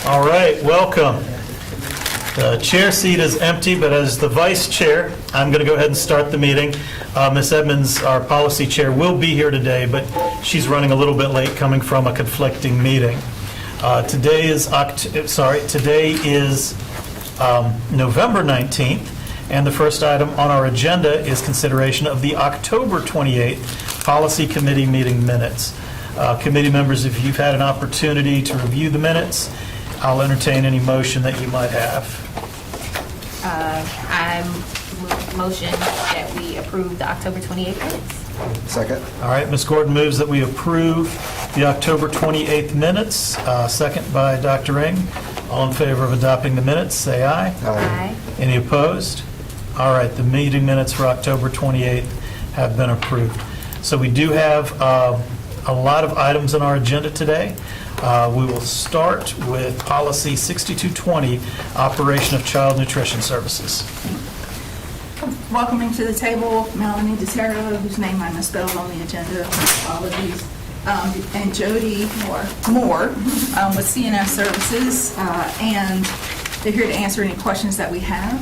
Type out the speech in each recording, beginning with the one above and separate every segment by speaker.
Speaker 1: All right, welcome. The chair seat is empty, but as the vice chair, I'm going to go ahead and start the meeting. Ms. Edmonds, our policy chair, will be here today, but she's running a little bit late coming from a conflicting meeting. Today is November 19th, and the first item on our agenda is consideration of the October 28th Policy Committee meeting minutes. Committee members, if you've had an opportunity to review the minutes, I'll entertain any motion that you might have.
Speaker 2: I motion that we approve the October 28th minutes.
Speaker 3: Second.
Speaker 1: All right, Ms. Gordon moves that we approve the October 28th minutes, second by Dr. Ing. All in favor of adopting the minutes, say aye.
Speaker 2: Aye.
Speaker 1: Any opposed? All right, the meeting minutes for October 28th have been approved. So we do have a lot of items on our agenda today. We will start with Policy 6220, Operation of Child Nutrition Services.
Speaker 4: Welcoming to the table, Melanie DeTerra, whose name I misspelled on the agenda, apologies, and Jody Moore with CNS Services, and they're here to answer any questions that we have.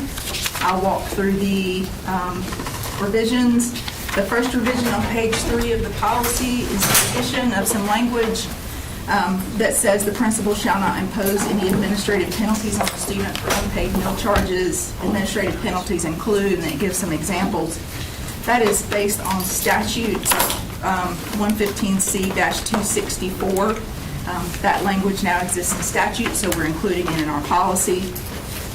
Speaker 4: I'll walk through the revisions. The first revision on page 3 of the policy is the addition of some language that says the principal shall not impose any administrative penalties on the student for unpaid meal charges. Administrative penalties include, and it gives some examples. That is based on statute 115C-264. That language now exists in statute, so we're including it in our policy.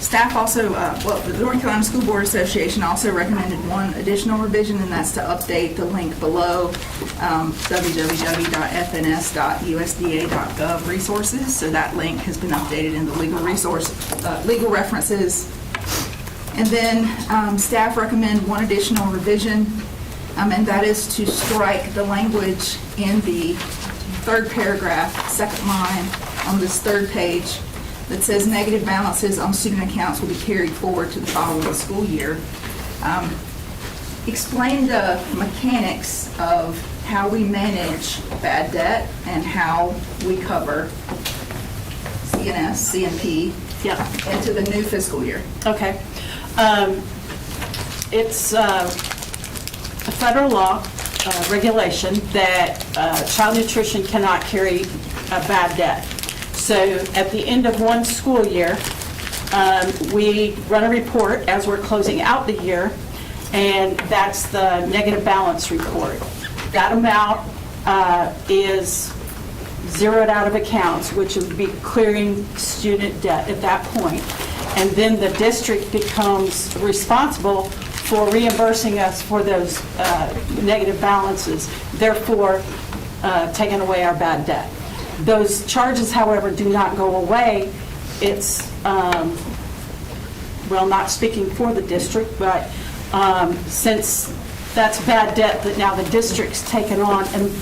Speaker 4: Staff also, the North Carolina School Board Association also recommended one additional revision, and that's to update the link below, www.fns.usda.gov resources. So that link has been updated in the legal references. And then staff recommend one additional revision, and that is to strike the language in the third paragraph, second line on this third page, that says negative balances on student accounts will be carried forward to the following school year. Explain the mechanics of how we manage bad debt and how we cover CNS, CNP into the new fiscal year.
Speaker 5: Okay. It's a federal law regulation that child nutrition cannot carry a bad debt. So at the end of one school year, we run a report as we're closing out the year, and that's the negative balance report. That amount is zeroed out of accounts, which would be clearing student debt at that point. And then the district becomes responsible for reimbursing us for those negative balances, therefore taking away our bad debt. Those charges, however, do not go away. It's, well, not speaking for the district, but since that's bad debt that now the district's taken on, and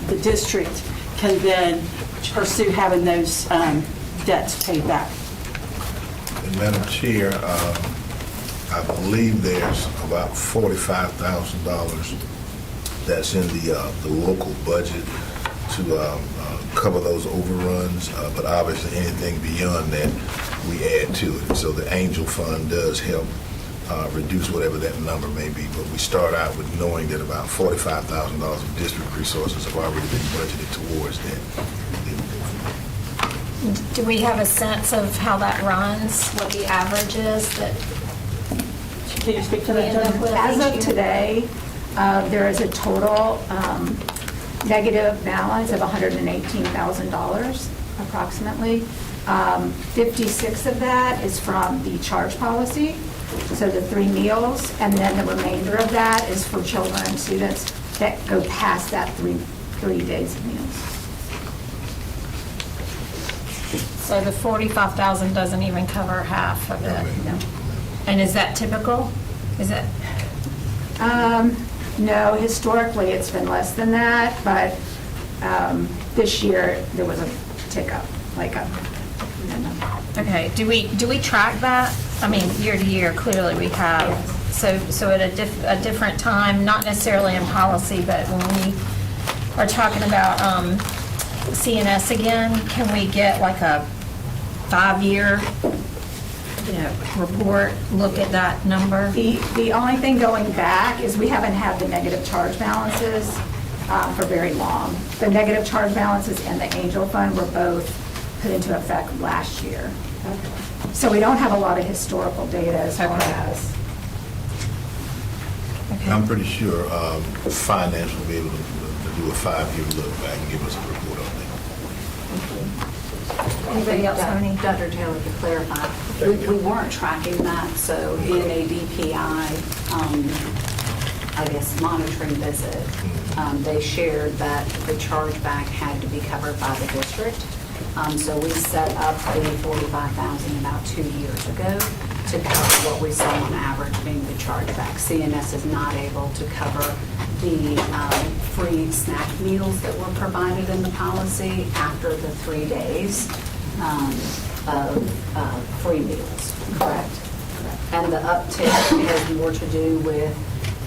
Speaker 5: the district can then pursue having those debts paid back.
Speaker 6: And Madam Chair, I believe there's about $45,000 that's in the local budget to cover those overruns, but obviously anything beyond that we add to it. So the Angel Fund does help reduce whatever that number may be, but we start out with knowing that about $45,000 of district resources have already been budgeted towards that.
Speaker 2: Do we have a sense of how that runs, what the average is that
Speaker 5: Can you speak to that, Jennifer?
Speaker 7: As of today, there is a total negative balance of $118,000 approximately. 56 of that is from the charge policy, so the 3 meals, and then the remainder of that is for children and students that go past that three days of meals.
Speaker 2: so the 45,000 doesn't even cover half of it?
Speaker 7: No.
Speaker 2: And is that typical? Is it?
Speaker 7: No, historically it's been less than that, but this year there was a tick up, like a.
Speaker 2: Okay, do we track that? I mean, year to year, clearly we have. So at a different time, not necessarily in policy, but when we are talking about CNS again, can we get like a 5-year, report, look at that number?
Speaker 7: The only thing going back is we haven't had the negative charge balances for very long. The negative charge balances and the Angel Fund were both put into effect last year. So we don't have a lot of historical data as far
Speaker 2: Okay.
Speaker 7: as.
Speaker 6: I'm pretty sure finance will be able to do a 5-year look back and give us a report on that.
Speaker 2: Anybody else have any?
Speaker 3: Dr. Taylor, to clarify, we weren't tracking that, so in a DPI, I guess, monitoring visit, they shared that the chargeback had to be covered by the district. So we set up the $45,000 about 2 years ago to cover what we saw on average being the chargeback. CNS is not able to cover the free snack meals that were provided in the policy after the 3 days of free meals. Correct. And the uptick has more to do with,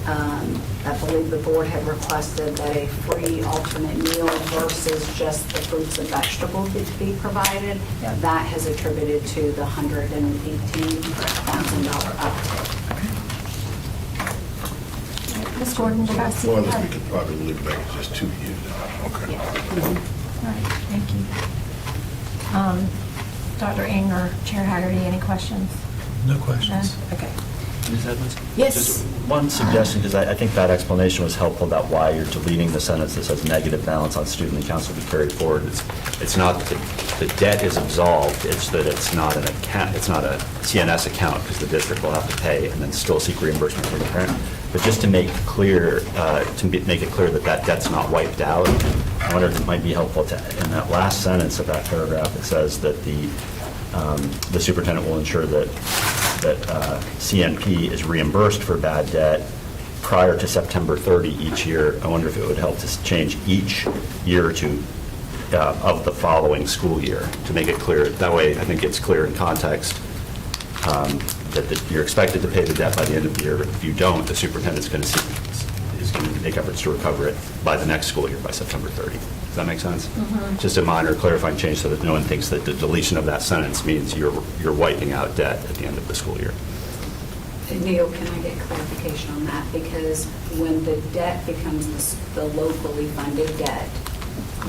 Speaker 3: I believe the board had requested that a free alternate meal versus just the fruits and vegetables to be provided. That has attributed to the $118,000 uptick.
Speaker 2: Ms. Gordon, did I see
Speaker 6: More or
Speaker 2: that?
Speaker 6: less, we could probably look back at just 2 years now. Okay.
Speaker 2: All right, thank you. Dr. Ng or Chair Haggerty, any questions?
Speaker 1: No
Speaker 2: No?
Speaker 1: questions.
Speaker 2: Okay.
Speaker 8: Ms. Edmonds?
Speaker 2: Yes.
Speaker 8: Just one suggestion, because I think that explanation was helpful about why you're deleting the sentence that says negative balance on student accounts will be carried forward. It's not that the debt is absolved, it's that it's not an account, it's not a CNS account, because the district will have to pay and then still seek reimbursement from the parent. But just to make clear, make it clear that that debt's not wiped out, I wonder if it might be helpful to, in that last sentence of that paragraph, it says that the superintendent will ensure that CNP is reimbursed for bad debt prior to September 30 each year. I wonder if it would help to change each year to of the following school year to make it clear. That way, I think it's clear in context that you're expected to pay the debt by the end of the year. If you don't, the superintendent's going to make efforts to recover it by the next school year, by September 30. Does that make sense? Just a minor clarifying change so that no one thinks that the deletion of that sentence means you're wiping out debt at the end of the school year.
Speaker 3: Neil, can I get clarification on that? Because when the debt becomes the locally funded debt,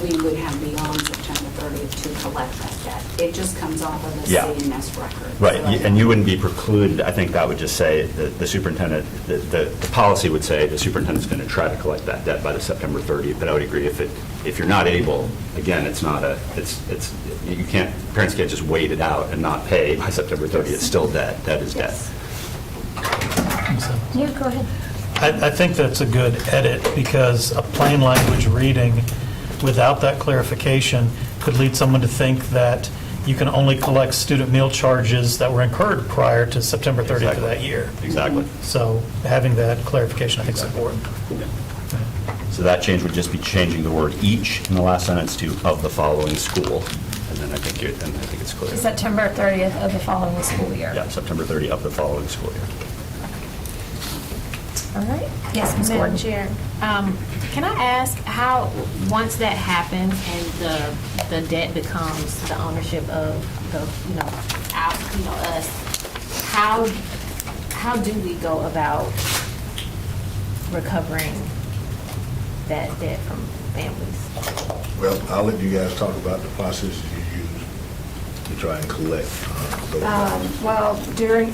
Speaker 3: we would have beyond September 30th to collect that debt. It just comes off of the
Speaker 8: Yeah.
Speaker 3: CNS record.
Speaker 8: Right,
Speaker 3: So I
Speaker 8: and you wouldn't be precluded, I think that would just say that the superintendent, the policy would say the superintendent's going to try to collect that debt by the September 30th, but I would agree if you're not able, again, it's not you can't, parents can't just wait it out and not pay by September 30th, it's still debt, debt is debt.
Speaker 2: Yeah, go ahead.
Speaker 1: I think that's a good edit, because a plain language reading without that clarification could lead someone to think that you can only collect student meal charges that were incurred prior to September 30th of that year.
Speaker 8: Exactly.
Speaker 1: So having that clarification, I think, is important.
Speaker 8: So that change would just be changing the word each in the last sentence to of the following school, and then I think it's clear.
Speaker 2: September 30th of the following school year.
Speaker 8: Yeah, September 30 of the following school year.
Speaker 2: All right. Yes, Ms.
Speaker 9: Madam
Speaker 2: Gordon.
Speaker 9: Chair, can I ask how, once that happens and the debt becomes the ownership of the, us, how do we go about recovering that debt from families?
Speaker 6: Well, I'll let you guys talk about the processes you use to try and collect those funds.
Speaker 7: Well, during,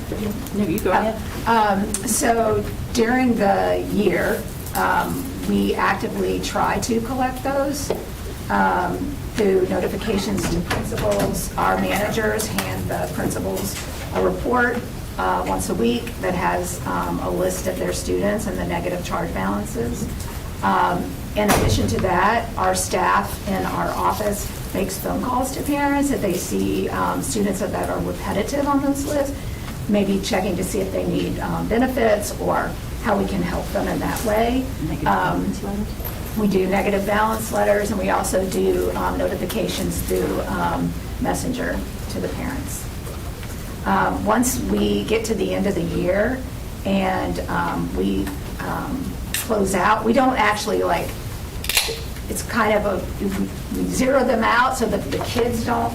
Speaker 5: No, you go ahead.
Speaker 7: so during the year, we actively try to collect those through notifications to principals. Our managers hand the principals a report once a week that has a list of their students and the negative charge balances. In addition to that, our staff in our office makes phone calls to parents if they see students that are repetitive on those lists, maybe checking to see if they need benefits or how we can help them in that way. We do negative balance letters, and we also do notifications through Messenger to the parents. Once we get to the end of the year and we close out, we don't actually it's kind of we zero them out so that the kids don't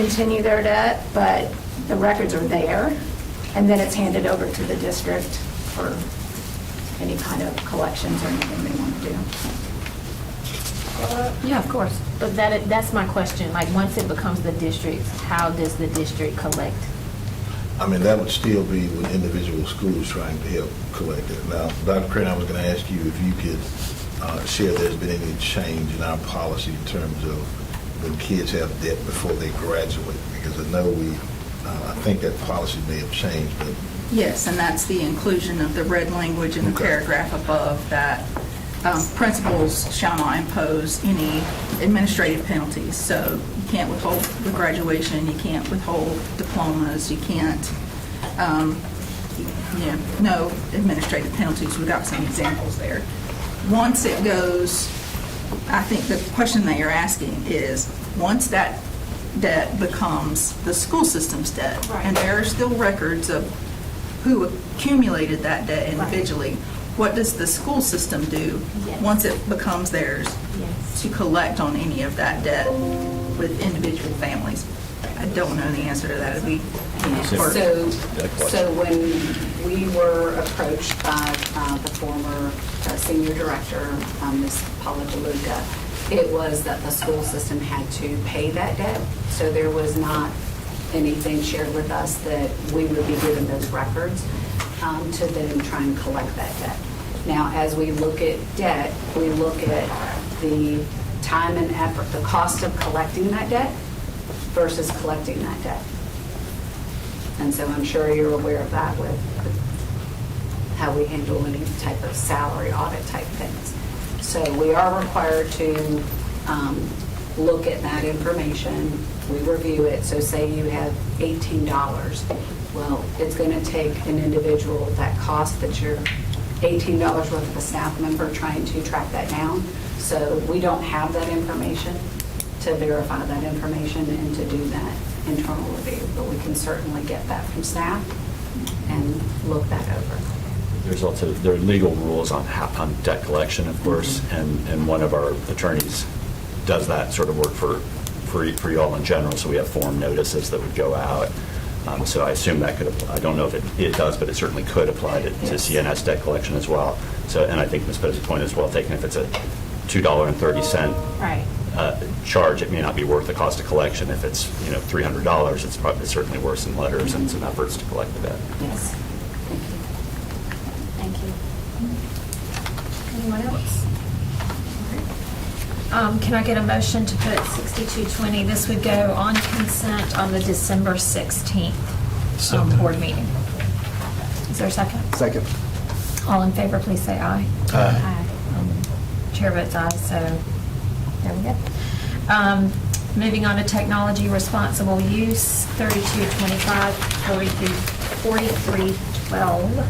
Speaker 7: continue their debt, but the records are there, and then it's handed over to the district for any kind of collections or anything they want to do.
Speaker 2: Yeah, of course. But that's my question. Like, once it becomes the district, how does the district collect?
Speaker 6: I mean, that would still be with individual schools trying to help collect it. Now, Dr. Crane, I was going to ask you if you could share if there's been any change in our policy in terms of when kids have debt before they graduate, because I know I think that policy may have changed, but
Speaker 4: Yes, and that's the inclusion of the red language in the
Speaker 6: Okay.
Speaker 4: paragraph above that principals shall not impose any administrative penalties. So you can't withhold the graduation, you can't withhold diplomas, you can't, no administrative penalties. We've got some examples there. Once it goes, I think the question that you're asking is, once that debt becomes the school system's debt, and there are still records of who accumulated that debt individually, what does the school system do
Speaker 2: Yes.
Speaker 4: once it becomes theirs
Speaker 2: Yes.
Speaker 4: to collect on any of that debt with individual families? I don't know the answer to that. It'd be,
Speaker 3: So when we were approached by the former senior director, Ms. Paula DeLuca, it was that the school system had to pay that debt. So there was not anything shared with us that we would be given those records to then try and collect that debt. Now, as we look at debt, we look at the time and effort, the cost of collecting that debt versus collecting that debt. And so I'm sure you're aware of that with how we handle any type of salary audit type things. So we are required to look at that information. We review it. So say you have $18. Well, it's going to take an individual, that cost that you're $18 worth of a staff member trying to track that down. So we don't have that information to verify that information and to do that internal review, but we can certainly get that from staff and look that over.
Speaker 8: There are legal rules on debt collection, of course, and one of our attorneys does that sort of work for you all in general, so we have form notices that would go out. So I assume that could apply. I don't know if it does, but it certainly could apply to CNS debt collection as well. So, and I think Ms. Poe's point is well taken. If it's a $2.30
Speaker 2: Right.
Speaker 8: charge, it may not be worth the cost of collection. If it's $300, it's probably certainly worse in letters and some efforts to collect the debt.
Speaker 3: Yes.
Speaker 2: Thank you. Anyone else? Can I get a motion to put 6220, this would go on consent on the December 16th board meeting. Is there a second?
Speaker 10: Second.
Speaker 2: All in favor, please say aye. Aye. Chair votes aye, so there we go. Moving on to technology responsible use, 3225, 4312.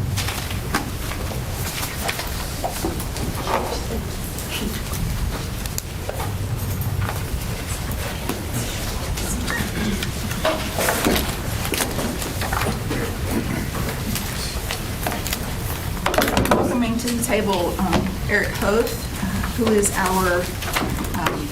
Speaker 4: Welcoming to the table Eric Hoth, who is our, let me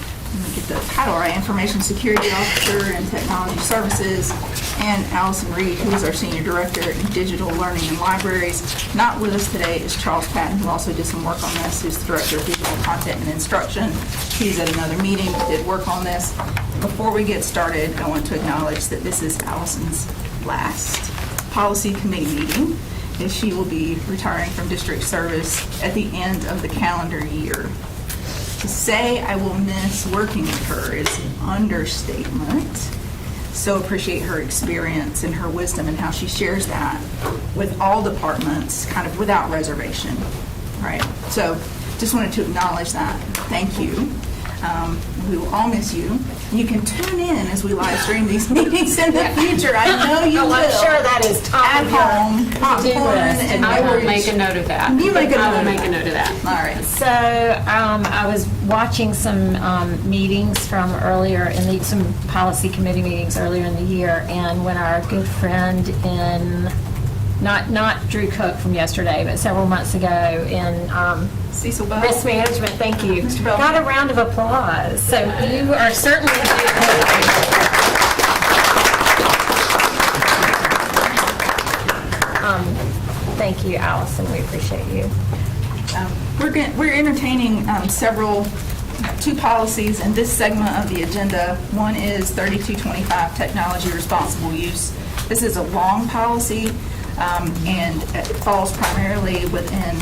Speaker 4: get the title right, Information Security Officer and Technology Services, and Allison Reed, who is our Senior Director in Digital Learning and Libraries. Not with us today is Charles Patton, who also did some work on this, who's the Director of Digital Content and Instruction. He's at another meeting, did work on this. Before we get started, I want to acknowledge that this is Allison's last Policy Committee meeting, as she will be retiring from district service at the end of the calendar year. To say I will miss working with her is an understatement. So appreciate her experience and her wisdom and how she shares that with all departments, kind of without reservation, right? So just wanted to acknowledge that. Thank you. We will all miss you. You can tune in as we live stream these meetings in the future. I know you will.
Speaker 2: I'm sure that is top
Speaker 4: At
Speaker 2: of your
Speaker 4: home, popcorn and
Speaker 9: I will
Speaker 4: beverage.
Speaker 9: make a note of that.
Speaker 4: You make a
Speaker 9: I
Speaker 4: note
Speaker 9: will
Speaker 4: of
Speaker 9: make
Speaker 4: that.
Speaker 9: a note of that.
Speaker 4: All right.
Speaker 2: So I was watching some meetings from earlier some policy committee meetings earlier in the year, and when our good friend in, not Drew Cook from yesterday, but several months ago in
Speaker 4: Cecil Bell.
Speaker 2: risk management, thank you,
Speaker 4: Mr. Bell.
Speaker 2: got a round of applause. So you are certainly Thank you, Allison, we appreciate you.
Speaker 4: We're entertaining two policies in this segment of the agenda. One is 3225, technology responsible use. This is a long policy, and it falls primarily within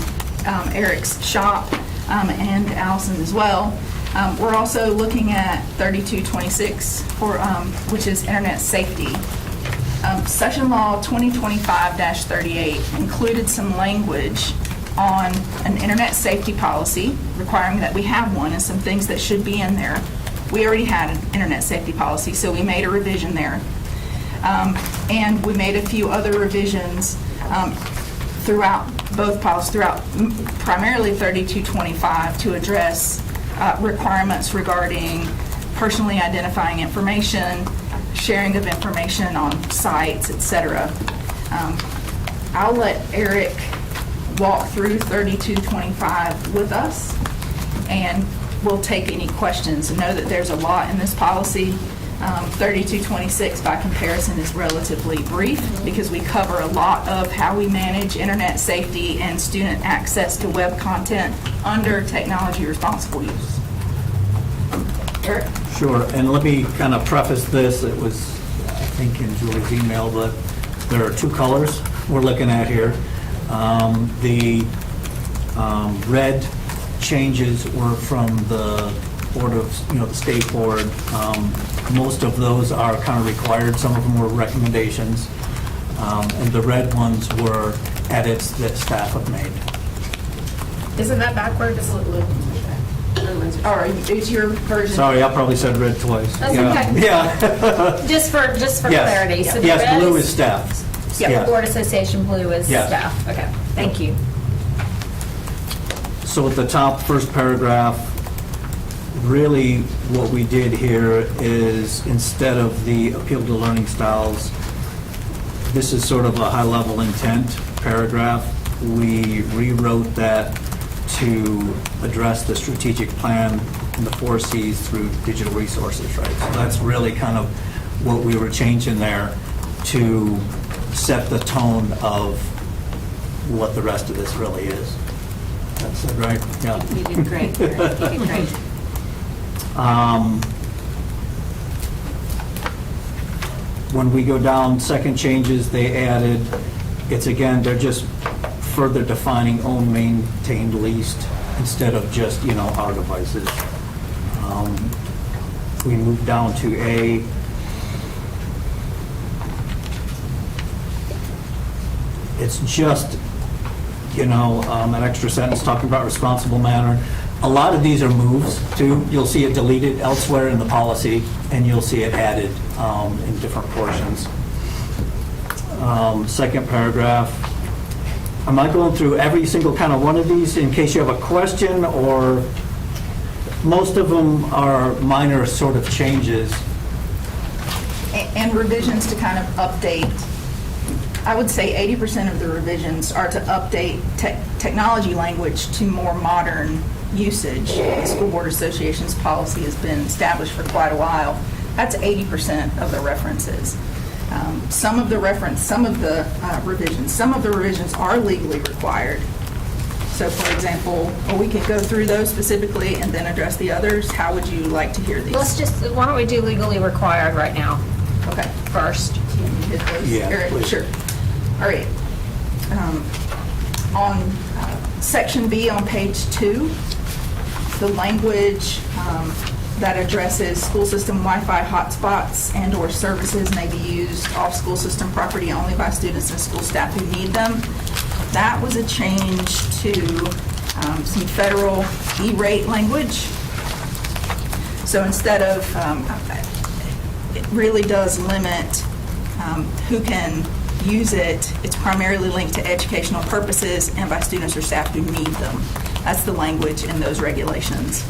Speaker 4: Eric's shop and Allison as well. We're also looking at 3226, which is internet safety. Session Law 2025-38 included some language on an internet safety policy, requiring that we have one, and some things that should be in there. We already had an internet safety policy, so we made a revision there. And we made a few other revisions throughout both policies, primarily 3225, to address requirements regarding personally identifying information, sharing of information on sites, etc. I'll let Eric walk through 3225 with us, and we'll take any questions. Know that there's a lot in this policy. 3226, by comparison, is relatively brief because we cover a lot of how we manage internet safety and student access to web content under technology responsible use. Eric?
Speaker 10: Sure, and let me kind of preface this. It was, I think, in Julie's email, but there are two colors we're looking at here. The red changes were from the board of, the state board. Most of those are kind of required. Some of them were recommendations. And the red ones were edits that staff have made.
Speaker 9: Isn't that backwards?
Speaker 4: Or is your version?
Speaker 10: Sorry, I probably said red twice.
Speaker 2: That's
Speaker 10: Yeah.
Speaker 2: okay.
Speaker 10: Yeah.
Speaker 2: Just for
Speaker 10: Yes.
Speaker 2: clarity. So the
Speaker 10: Yes,
Speaker 2: red
Speaker 10: blue is staff.
Speaker 2: Yeah,
Speaker 10: Yeah.
Speaker 2: the Board Association blue is
Speaker 10: Yes.
Speaker 2: staff. Okay, thank you.
Speaker 10: So at the top, first paragraph, really what we did here is, instead of the appeal to learning styles, this is sort of a high-level intent paragraph. We rewrote that to address the strategic plan and the 4 Cs through digital resources, right? So that's really kind of what we were changing there to set the tone of what the rest of this really is. That's it, right? Yeah.
Speaker 9: You did great. You did great.
Speaker 10: When we go down, second changes, they added, they're just further defining own, maintained, leased, instead of just, our devices. We moved down to A. It's just, an extra sentence talking about responsible manner. A lot of these are moves, too. You'll see it deleted elsewhere in the policy, and you'll see it added in different portions. Second paragraph. Am I going through every single kind of one of these in case you have a question, or most of them are minor sort of changes?
Speaker 4: And revisions to kind of update. I would say 80% of the revisions are to update technology language to more modern usage. The School Board Association's policy has been established for quite a while. That's 80% of the references. Some of the revisions are legally required. So, for example, we could go through those specifically and then address the others. How would you like to hear these?
Speaker 2: Why don't we do legally required right now
Speaker 4: Okay.
Speaker 2: first?
Speaker 4: Can you hit those?
Speaker 10: Yeah,
Speaker 4: Eric?
Speaker 10: please.
Speaker 4: Sure. All right. On section B on page 2, the language that addresses school system Wi-Fi hotspots and/or services may be used off school system property only by students and school staff who need them. That was a change to some federal E-rate language. So instead of, it really does limit who can use it. It's primarily linked to educational purposes and by students or staff who need them. That's the language in those regulations.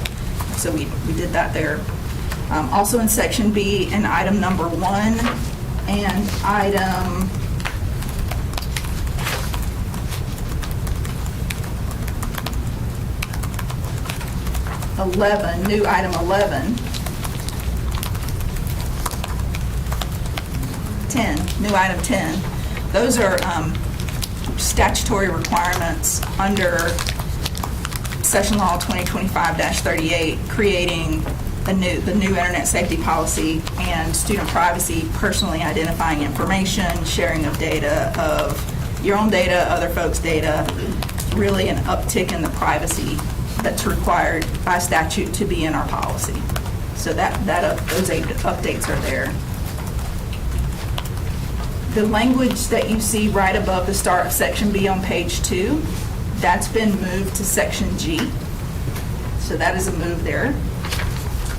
Speaker 4: So we did that there. Also in section B, in item number 1 and item new item 11, 10, new item 10. Those are statutory requirements under Session Law 2025-38, creating the new Internet Safety Policy and student privacy, personally identifying information, sharing of data, of your own data, other folks' data, really an uptick in the privacy that's required by statute to be in our policy. So those updates are there. The language that you see right above the start of Section B on page 2, that's been moved to Section G. So that is a move there.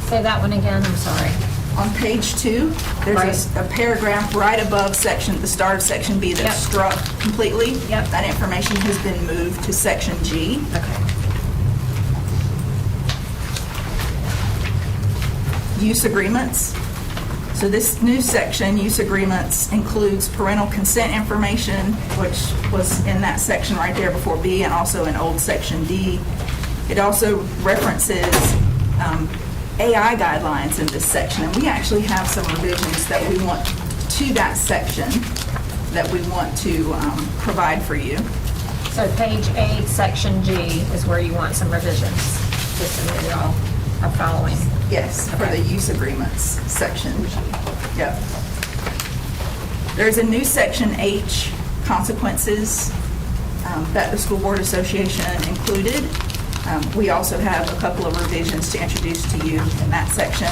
Speaker 2: Say that one again, I'm sorry.
Speaker 4: On page 2, there's a paragraph right above the start of Section B
Speaker 2: Yep.
Speaker 4: that's struck completely.
Speaker 2: Yep.
Speaker 4: That information has been moved to Section G.
Speaker 2: Okay.
Speaker 4: Use agreements. So this new section, use agreements, includes parental consent information, which was in that section right there before B, and also in old Section D. It also references AI guidelines in this section, and we actually have some revisions that we want to that section that we want to provide for you.
Speaker 2: So page 8, section G is where you want some revisions, just so that you all are following.
Speaker 4: Yes, for the use agreements section. Yep. There's a new section H, consequences, that the School Board Association included. We also have a couple of revisions to introduce to you in that section.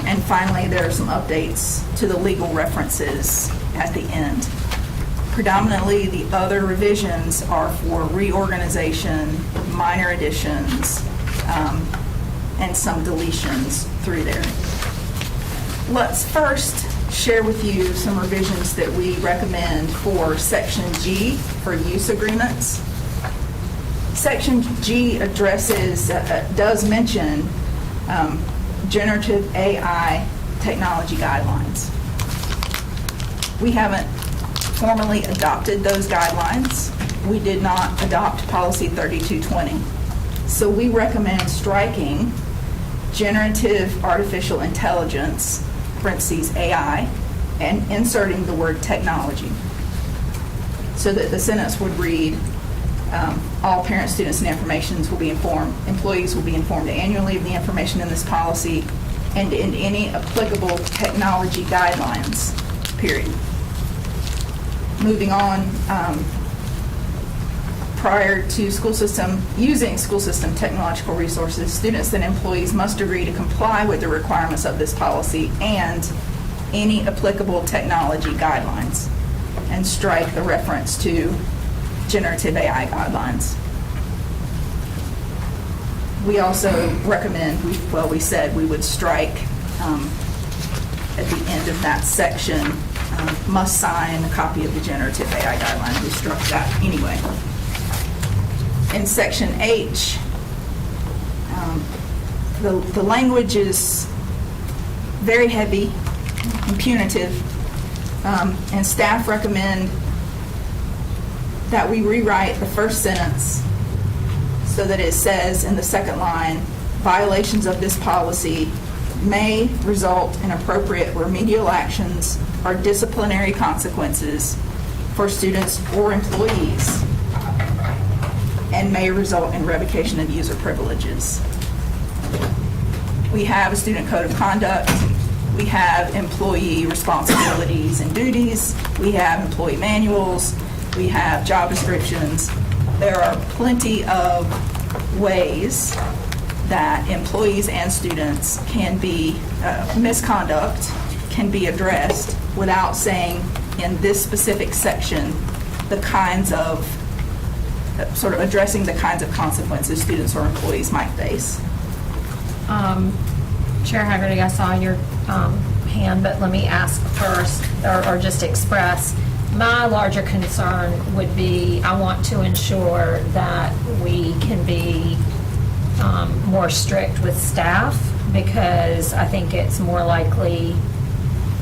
Speaker 4: And finally, there are some updates to the legal references at the end. Predominantly, the other revisions are for reorganization, minor additions, and some deletions through there. Let's first share with you some revisions that we recommend for Section G for use agreements. Section G does mention generative AI technology guidelines. We haven't formally adopted those guidelines. We did not adopt Policy 3220. So we recommend striking generative artificial intelligence, parentheses AI, and inserting the word technology, so that the sentence would read, all parents, students, and employees will be informed annually of the information in this policy and in any applicable technology guidelines, period. Moving on, prior to using school system technological resources, students and employees must agree to comply with the requirements of this policy and any applicable technology guidelines, and strike the reference to generative AI guidelines. We also recommend, we said we would strike at the end of that section, must sign a copy of the generative AI guidelines. We struck that anyway. In Section H, the language is very heavy and punitive, and staff recommend that we rewrite the first sentence so that it says in the second line, violations of this policy may result in appropriate remedial actions or disciplinary consequences for students or employees, and may result in revocation of user privileges. We have a student code of conduct. We have employee responsibilities and duties. We have employee manuals. We have job descriptions. There are plenty of ways that employees and students can be, misconduct can be addressed without saying in this specific section the kinds of, sort of addressing the kinds of consequences students or employees might face.
Speaker 2: Chair Haggerty, I saw your hand, but let me ask first, or just express, my larger concern would be, I want to ensure that we can be more strict with staff, because I think it's more likely,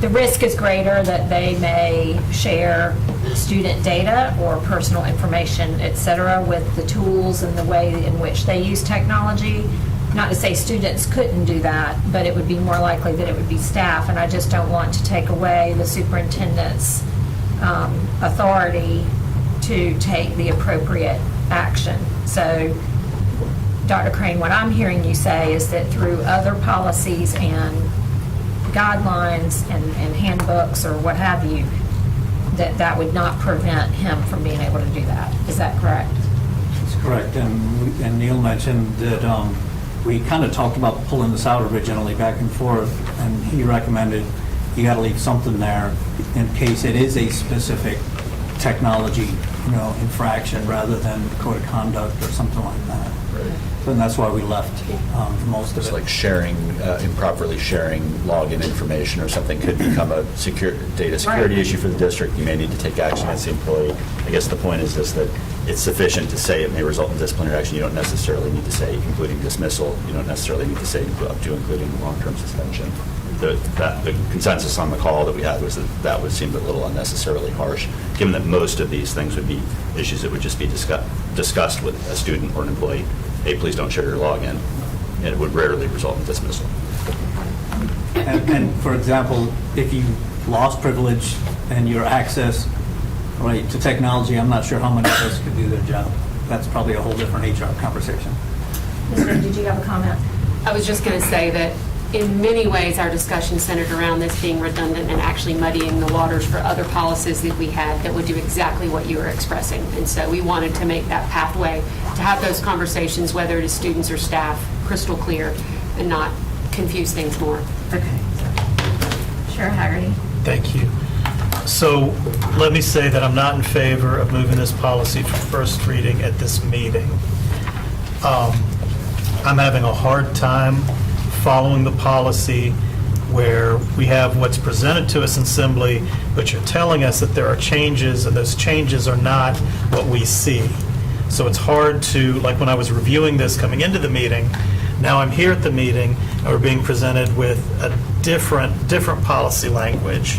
Speaker 2: the risk is greater that they may share student data or personal information, et cetera, with the tools and the way in which they use technology. Not to say students couldn't do that, but it would be more likely that it would be staff, and I just don't want to take away the superintendent's authority to take the appropriate action. So, Dr. Crane, what I'm hearing you say is that through other policies and guidelines and handbooks or what have you, that would not prevent him from being able to do that. Is that correct?
Speaker 10: That's correct, and Neil mentioned that we kind of talked about pulling this out originally back and forth, and he recommended you got to leave something there in case it is a specific technology, infraction rather than code of conduct or something like that. And that's why we left most of
Speaker 11: It's
Speaker 10: it.
Speaker 11: like sharing, improperly sharing login information or something could become a data security
Speaker 2: Right.
Speaker 11: issue for the district. You may need to take action against the employee. I guess the point is this, that it's sufficient to say it may result in disciplinary action. You don't necessarily need to say including dismissal. You don't necessarily need to say up to including long-term suspension. The consensus on the call that we had was that would seem a little unnecessarily harsh, given that most of these things would be issues that would just be discussed with a student or an employee. Hey, please don't share your login, and it would rarely result in dismissal.
Speaker 10: And for example, if you lost privilege and your access, right, to technology, I'm not sure how many of us could do their job. That's probably a whole different HR conversation.
Speaker 2: Ms. Green, did you have a comment?
Speaker 12: I was just going to say that in many ways, our discussion centered around this being redundant and actually muddying the waters for other policies that we had that would do exactly what you were expressing. And so we wanted to make that pathway to have those conversations, whether it is students or staff, crystal clear and not confuse things more.
Speaker 2: Okay. Chair Haggerty.
Speaker 1: Thank you. So let me say that I'm not in favor of moving this policy for first reading at this meeting. I'm having a hard time following the policy where we have what's presented to us in Assembly, but you're telling us that there are changes, and those changes are not what we see. So it's hard to, like when I was reviewing this coming into the meeting, now I'm here at the meeting, and we're being presented with a different policy language.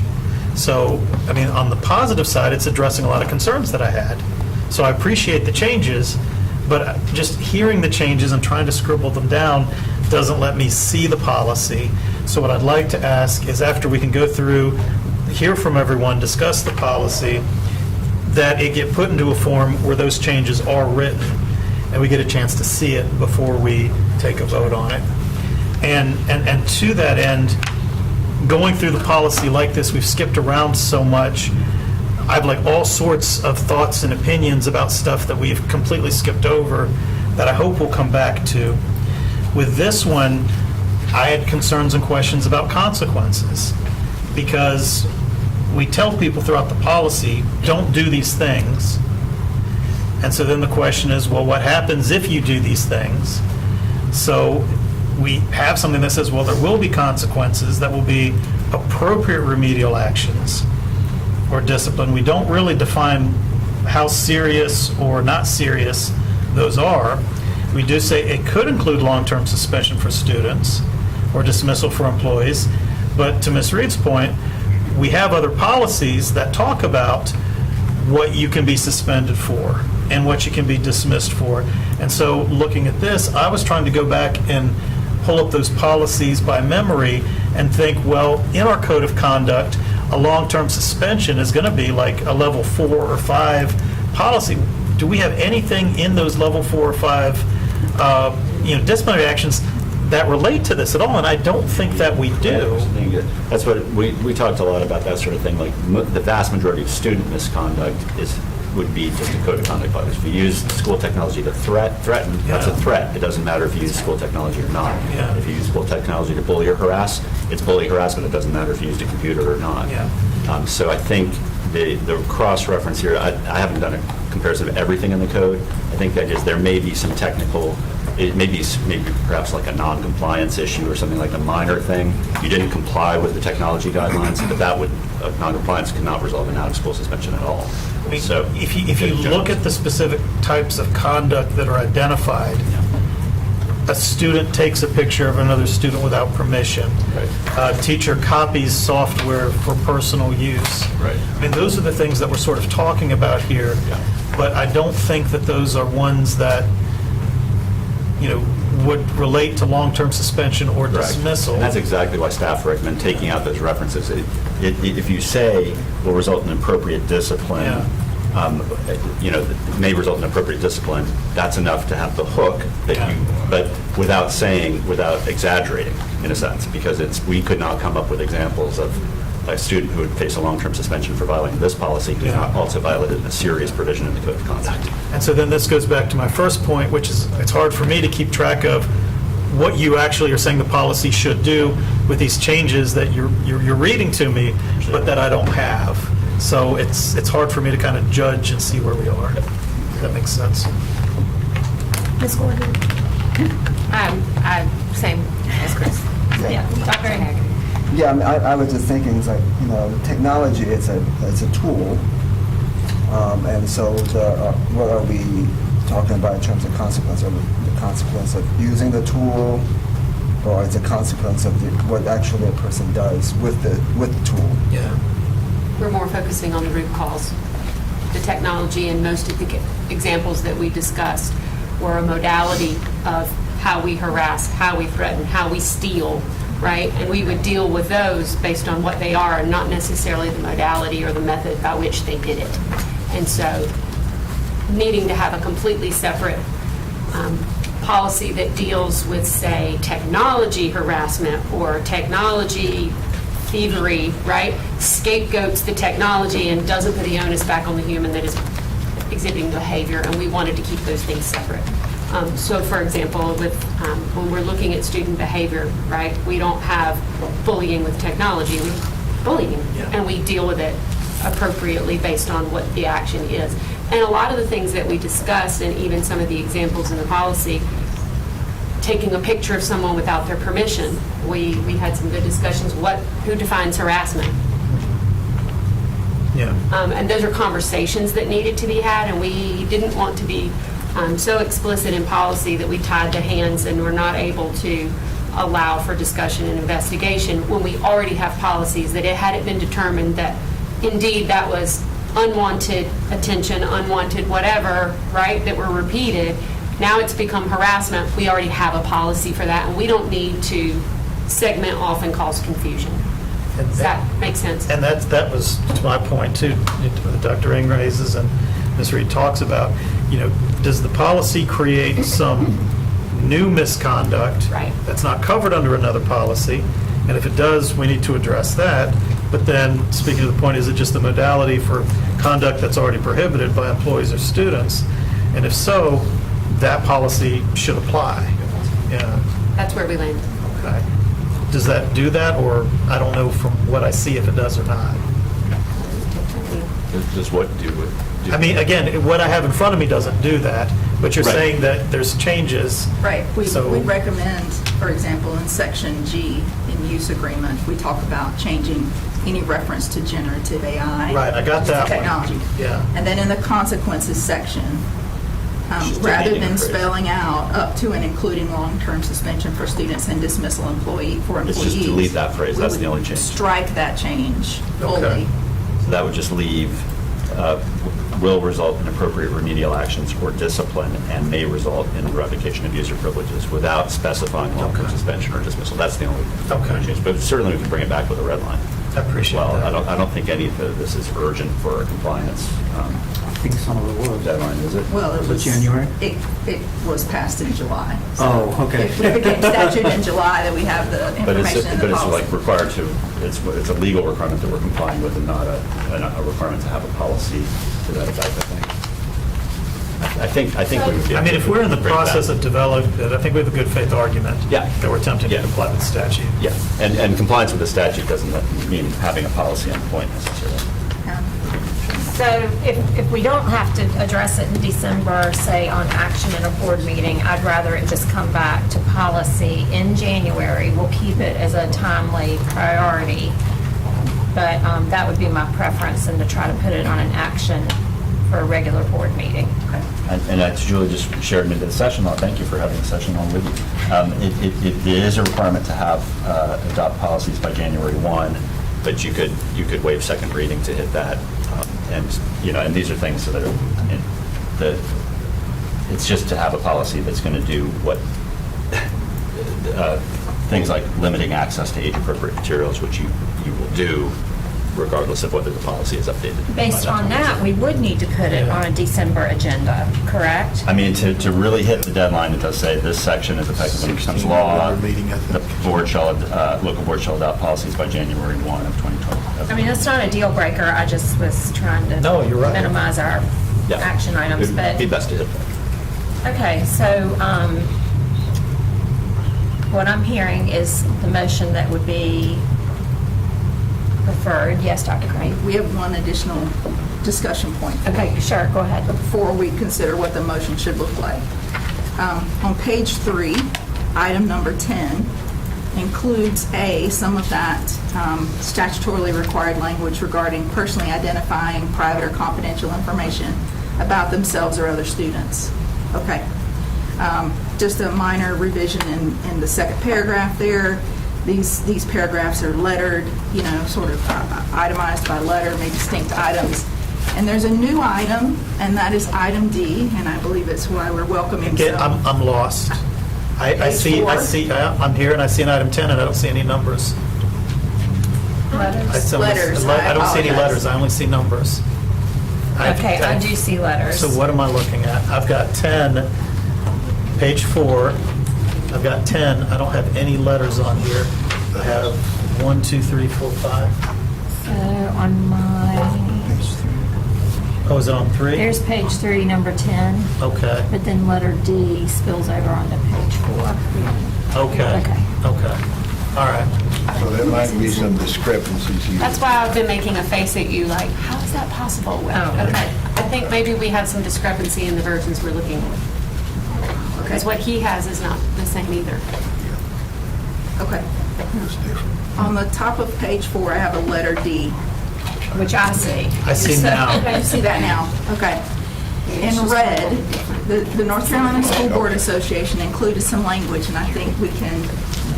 Speaker 1: So, I mean, on the positive side, it's addressing a lot of concerns that I had. So I appreciate the changes, but just hearing the changes and trying to scribble them down doesn't let me see the policy. So what I'd like to ask is after we can go through, hear from everyone, discuss the policy, that it get put into a form where those changes are written, and we get a chance to see it before we take a vote on it. And to that end, going through the policy like this, we've skipped around so much. I've like all sorts of thoughts and opinions about stuff that we've completely skipped over that I hope we'll come back to. With this one, I had concerns and questions about consequences, because we tell people throughout the policy, don't do these things. And so then the question is, well, what happens if you do these things? So we have something that says, well, there will be consequences that will be appropriate remedial actions or discipline. We don't really define how serious or not serious those are. We do say it could include long-term suspension for students or dismissal for employees, but to Ms. Reed's point, we have other policies that talk about what you can be suspended for and what you can be dismissed for. And so looking at this, I was trying to go back and pull up those policies by memory and think, well, in our code of conduct, a long-term suspension is going to be like a level 4 or 5 policy. Do we have anything in those level 4 or 5 disciplinary actions that relate to this at all? And I don't think that we do.
Speaker 11: That's what, we talked a lot about that sort of thing, like the vast majority of student misconduct would be just a code of conduct violation. If you use school technology to threaten, that's a threat. It doesn't matter if you use school technology or not.
Speaker 1: Yeah.
Speaker 11: If you use school technology to bully or harass, it's bully harassment. It doesn't matter if you used a computer or not.
Speaker 1: Yeah.
Speaker 11: So I think the cross-reference here, I haven't done a comparison of everything in the code. I think that is, there may be some technical, it may be maybe perhaps like a non-compliance issue or something like a minor thing. You didn't comply with the technology guidelines, but that would, non-compliance cannot result in out-of-school suspension at all.
Speaker 1: I mean,
Speaker 11: So
Speaker 1: if you look at the specific types of conduct that are identified, a student takes a picture of another student without permission.
Speaker 11: Right.
Speaker 1: A teacher copies software for personal use.
Speaker 11: Right.
Speaker 1: I mean, those are the things that we're sort of talking about here.
Speaker 11: Yeah.
Speaker 1: But I don't think that those are ones that, would relate to long-term suspension or
Speaker 11: Correct.
Speaker 1: dismissal.
Speaker 11: And that's exactly why staff recommend taking out those references. If you say will result in appropriate discipline,
Speaker 1: Yeah.
Speaker 8: may result in appropriate discipline, that's enough to have the hook that but without saying, without exaggerating, in a sense, because we could not come up with examples of a student who would face a long-term suspension for violating this policy who's not also violated a serious provision in the code of conduct.
Speaker 1: And so then this goes back to my first point, which is it's hard for me to keep track of what you actually are saying the policy should do with these changes that you're reading to me, but that I don't have. So it's hard for me to kind of judge and see where we are. If that makes sense.
Speaker 2: Ms. Gordon?
Speaker 9: Same as Chris.
Speaker 2: Yeah, Dr. Hager.
Speaker 13: Yeah, I mean, I was just thinking, it's like, technology, it's a tool. And so what are we talking about in terms of consequence? Are the consequence of using the tool, or is the consequence of what actually a person does with the tool?
Speaker 1: Yeah.
Speaker 12: We're more focusing on the root cause. The technology and most of the examples that we discussed were a modality of how we harass, how we threaten, how we steal, right? And we would deal with those based on what they are and not necessarily the modality or the method by which they did it. And so needing to have a completely separate policy that deals with, say, technology harassment or technology thievery, right? Scapegoats the technology and doesn't put the onus back on the human that is exhibiting behavior, and we wanted to keep those things separate. So, for example, with when we're looking at student behavior, right, we don't have bullying with technology, we bullying, and we deal with it appropriately based on what the action is. And a lot of the things that we discussed, and even some of the examples in the policy, taking a picture of someone without their permission, we had some good discussions. Who defines harassment?
Speaker 1: Yeah.
Speaker 12: And those are conversations that needed to be had, and we didn't want to be so explicit in policy that we tied the hands and were not able to allow for discussion and investigation when we already have policies that it hadn't been determined that indeed that was unwanted attention, unwanted whatever, right, that were repeated. Now it's become harassment. We already have a policy for that, and we don't need to segment off and cause confusion. Does that make sense?
Speaker 1: And that was to my point too, that Dr. Ng raises and Ms. Reed talks about, does the policy create some new misconduct that's not covered under another policy? And if it does, we need to address that. But then, speaking to the point, is it just the modality for conduct that's already prohibited by employees or students? And if so, that policy should apply. Yeah.
Speaker 12: That's where we land.
Speaker 1: Okay. Does that do that, or I don't know from what I see if it does or not?
Speaker 8: Does what do it?
Speaker 1: I mean, again, what I have in front of me doesn't do that, but you're
Speaker 8: Right.
Speaker 1: saying that there's changes.
Speaker 4: Right. We
Speaker 1: So-
Speaker 4: recommend, for example, in section G, in use agreement, we talk about changing any reference to generative AI.
Speaker 1: Right, I got that one.
Speaker 4: Technology.
Speaker 1: Yeah.
Speaker 4: And then in the consequences section,
Speaker 8: Just
Speaker 4: rather
Speaker 8: deleting
Speaker 4: than
Speaker 8: a phrase.
Speaker 4: spelling out up to and including long-term suspension for students and dismissal for employees.
Speaker 8: Let's just delete that phrase. That's the only change.
Speaker 4: Strike that change
Speaker 1: Okay.
Speaker 4: fully.
Speaker 8: So that would just leave, will result in appropriate remedial actions or discipline and may result in revocation of user privileges without specifying long-term suspension or dismissal. That's the only change. But certainly we can bring it back with a red line.
Speaker 1: I appreciate
Speaker 8: Well,
Speaker 1: that.
Speaker 8: I don't think any of this is urgent for a compliance
Speaker 10: I think some of it was.
Speaker 8: deadline, is it?
Speaker 4: Well, it
Speaker 10: Was it
Speaker 4: was.
Speaker 10: January?
Speaker 4: It was passed in July. So
Speaker 10: Oh, okay.
Speaker 4: It became statute in July that we have the
Speaker 8: But
Speaker 4: information in the
Speaker 8: it's
Speaker 4: policy.
Speaker 8: like required to, it's a legal requirement that we're complying with and not a requirement to have a policy to that effect, I think. I think we would be.
Speaker 1: I mean, if we're in the
Speaker 8: bring that.
Speaker 1: process of developing it, I think we have a good faith argument.
Speaker 8: Yeah.
Speaker 1: That we're attempting to
Speaker 8: Yeah.
Speaker 1: comply with the statute.
Speaker 8: Yeah, and compliance with the statute doesn't mean having a policy on point necessarily.
Speaker 4: Yeah.
Speaker 2: So if we don't have to address it in December, say on action in a board meeting, I'd rather it just come back to policy in January. We'll keep it as a timely priority, but that would be my preference, and to try to put it on an action for a regular board meeting.
Speaker 8: And as Julie just shared into the session law, thank you for having the session law with you. It is a requirement to have adopt policies by January 1, but you could waive second reading to hit that. And these are things that are, it's just to have a policy that's going to do what, things like limiting access to age-appropriate materials, which you will do,
Speaker 11: regardless of whether the policy is updated.
Speaker 2: Based on that, we would need to put it on a December agenda, correct?
Speaker 11: I mean, to really hit the deadline, it does say this section is effective when it becomes law. The board shall, local board shall adopt policies by January 1 of 2012.
Speaker 2: I mean, that's not a deal breaker, I just was trying to
Speaker 1: No, you're right.
Speaker 2: minimize our
Speaker 11: Yeah.
Speaker 2: action items,
Speaker 11: It'd
Speaker 2: but,
Speaker 11: be best to hit that.
Speaker 2: okay, so what I'm hearing is the motion that would be preferred. Yes, Dr. Crane?
Speaker 4: We have one additional discussion point
Speaker 2: Okay, sure, go ahead.
Speaker 4: before we consider what the motion should look like. On page 3, item number 10 includes some of that statutorily required language regarding personally identifying private or confidential information about themselves or other students. Okay. Just a minor revision in the second paragraph there. These paragraphs are lettered, sort of itemized by letter, maybe distinct items. And there's a new item, and that is item D, and I believe it's why we're welcoming
Speaker 1: Again,
Speaker 4: some.
Speaker 1: I'm lost. I
Speaker 4: Page
Speaker 1: see,
Speaker 4: 4.
Speaker 1: I'm here and I see an item 10 and I don't see any numbers.
Speaker 2: Letters?
Speaker 4: Letters,
Speaker 1: I don't see any
Speaker 4: apologize.
Speaker 1: letters, I only see numbers.
Speaker 2: Okay, I do see letters.
Speaker 1: So what am I looking at? I've got 10, page 4, I've got 10, I don't have any letters on here. I have 1, 2, 3, 4, 5.
Speaker 2: So on my,
Speaker 1: Oh, is it on 3?
Speaker 2: there's page 3, number 10,
Speaker 1: Okay,
Speaker 2: but then letter D spills over onto page 4.
Speaker 1: okay,
Speaker 2: Okay.
Speaker 1: okay, all right.
Speaker 6: So there might be some discrepancies here.
Speaker 12: That's why I've been making a face at you like, how is that possible? Well,
Speaker 2: Oh.
Speaker 12: okay. I think maybe we have some discrepancy in the versions we're looking at. Because what he has is not the same either.
Speaker 4: Okay.
Speaker 6: It's different.
Speaker 4: On the top of page 4, I have a letter D.
Speaker 2: Which I see.
Speaker 1: I see now.
Speaker 4: Okay, you see that now? Okay. In red, the North Carolina School Board Association included some language, and I think we can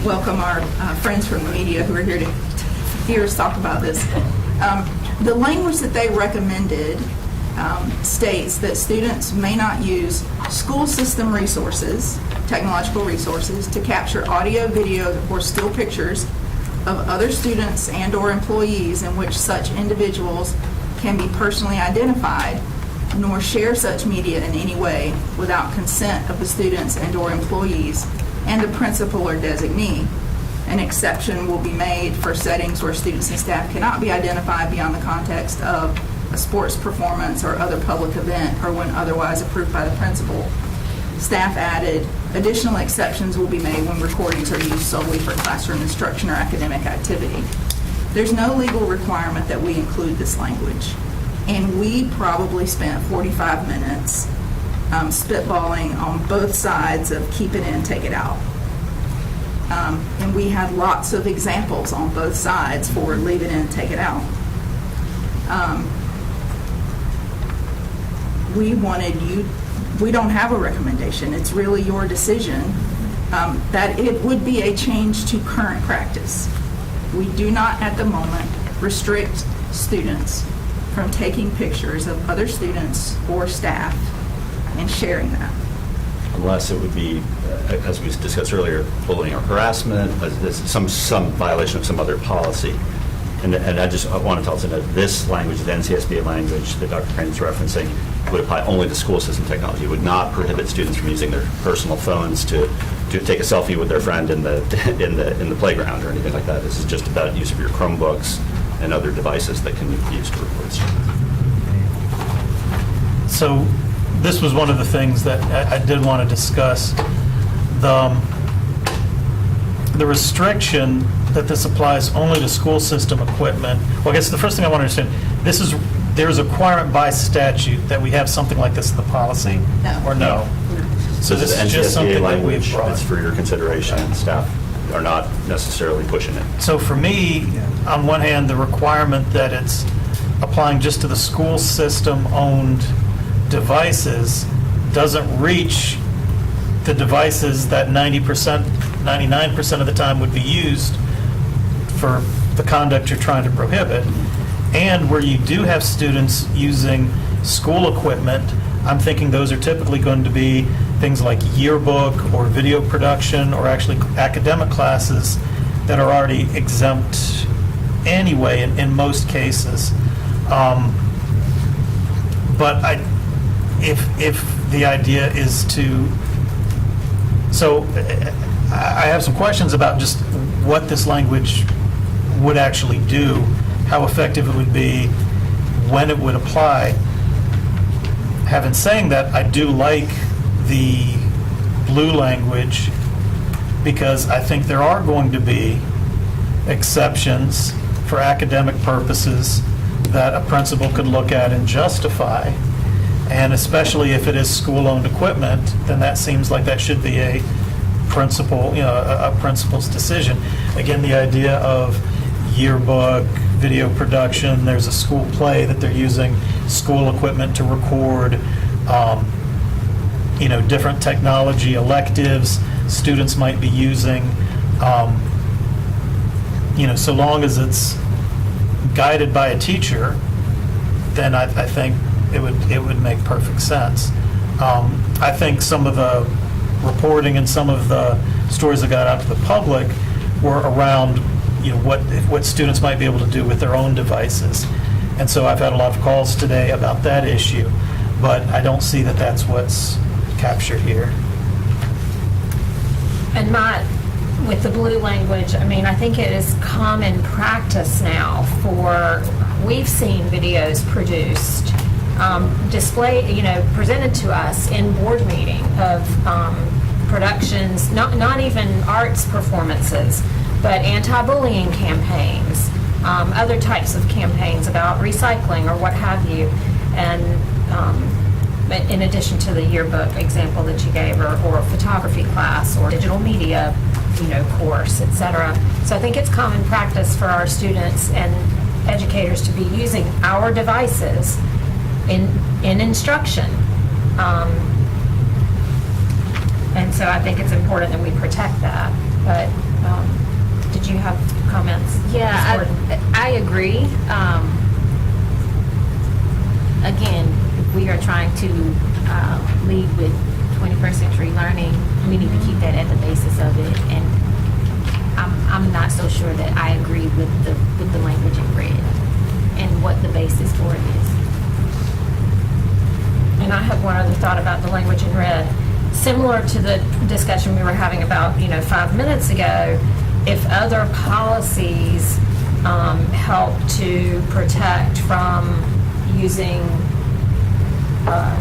Speaker 4: welcome our friends from the media who are here to hear us talk about this. The language that they recommended states that students may not use school system resources, technological resources, to capture audio, video, or still pictures of other students and/or employees in which such individuals can be personally identified, nor share such media in any way without consent of the students and/or employees and the principal or designee. An exception will be made for settings where students and staff cannot be identified beyond the context of a sports performance or other public event or when otherwise approved by the principal. Staff added, additional exceptions will be made when recordings are used solely for classroom instruction or academic activity. There's no legal requirement that we include this language. And we probably spent 45 minutes spitballing on both sides of keep it in, take it out. And we had lots of examples on both sides for leave it in, take it out. We don't have a recommendation. It's really your decision that it would be a change to current practice. We do not at the moment restrict students from taking pictures of other students or staff and sharing that.
Speaker 11: Unless it would be, as we discussed earlier, bullying or harassment, some violation of some other policy. And I just want to tell us that this language, the NCSBA language that Dr. Crane is referencing, would apply only to school system technology. It would not prohibit students from using their personal phones to take a selfie with their friend in the playground or anything like that. This is just about use of your Chromebooks and other devices that can be used to record students.
Speaker 1: So this was one of the things that I did want to discuss. The restriction that this applies only to school system equipment. Well, I guess the first thing I want to understand, there's a requirement by statute that we have something like this in the policy?
Speaker 4: No.
Speaker 1: Or no? So this is just
Speaker 11: NCSBA
Speaker 1: something that
Speaker 11: language,
Speaker 1: we've brought.
Speaker 11: it's for your consideration, and staff are not necessarily pushing it.
Speaker 1: So for me, on one hand, the requirement that it's applying just to the school system-owned devices doesn't reach the devices that 90%, 99% of the time would be used for the conduct you're trying to prohibit. And where you do have students using school equipment, I'm thinking those are typically going to be things like yearbook or video production or actually academic classes that are already exempt anyway in most cases. But if the idea is to, so I have some questions about just what this language would actually do, how effective it would be, when it would apply. Having saying that, I do like the blue language because I think there are going to be exceptions for academic purposes that a principal could look at and justify. And especially if it is school-owned equipment, then that seems like that should be a principal, a principal's decision. Again, the idea of yearbook, video production, there's a school play that they're using school equipment to record, different technology electives students might be using. So long as it's guided by a teacher, then I think it would make perfect sense. I think some of the reporting and some of the stories that got out to the public were around, what students might be able to do with their own devices. And so I've had a lot of calls today about that issue, but I don't see that that's what's captured here.
Speaker 2: And with the blue language, I think it is common practice now we've seen videos produced, presented to us in board meeting of productions, not even arts performances, but anti-bullying campaigns, other types of campaigns about recycling or what have you. And in addition to the yearbook example that you gave, or photography class, or digital media, course, etc. So I think it's common practice for our students and educators to be using our devices in instruction. And so I think it's important that we protect that. But did you have comments?
Speaker 9: Yeah,
Speaker 2: Ms. Gordon?
Speaker 9: I agree. Again, if we are trying to lead with 21st century learning, we need to keep that at the basis of it. And I'm not so sure that I agree with the language in red and what the basis for it is.
Speaker 2: And I have one other thought about the language in red. Similar to the discussion we were having about, 5 minutes ago, if other policies help to protect from using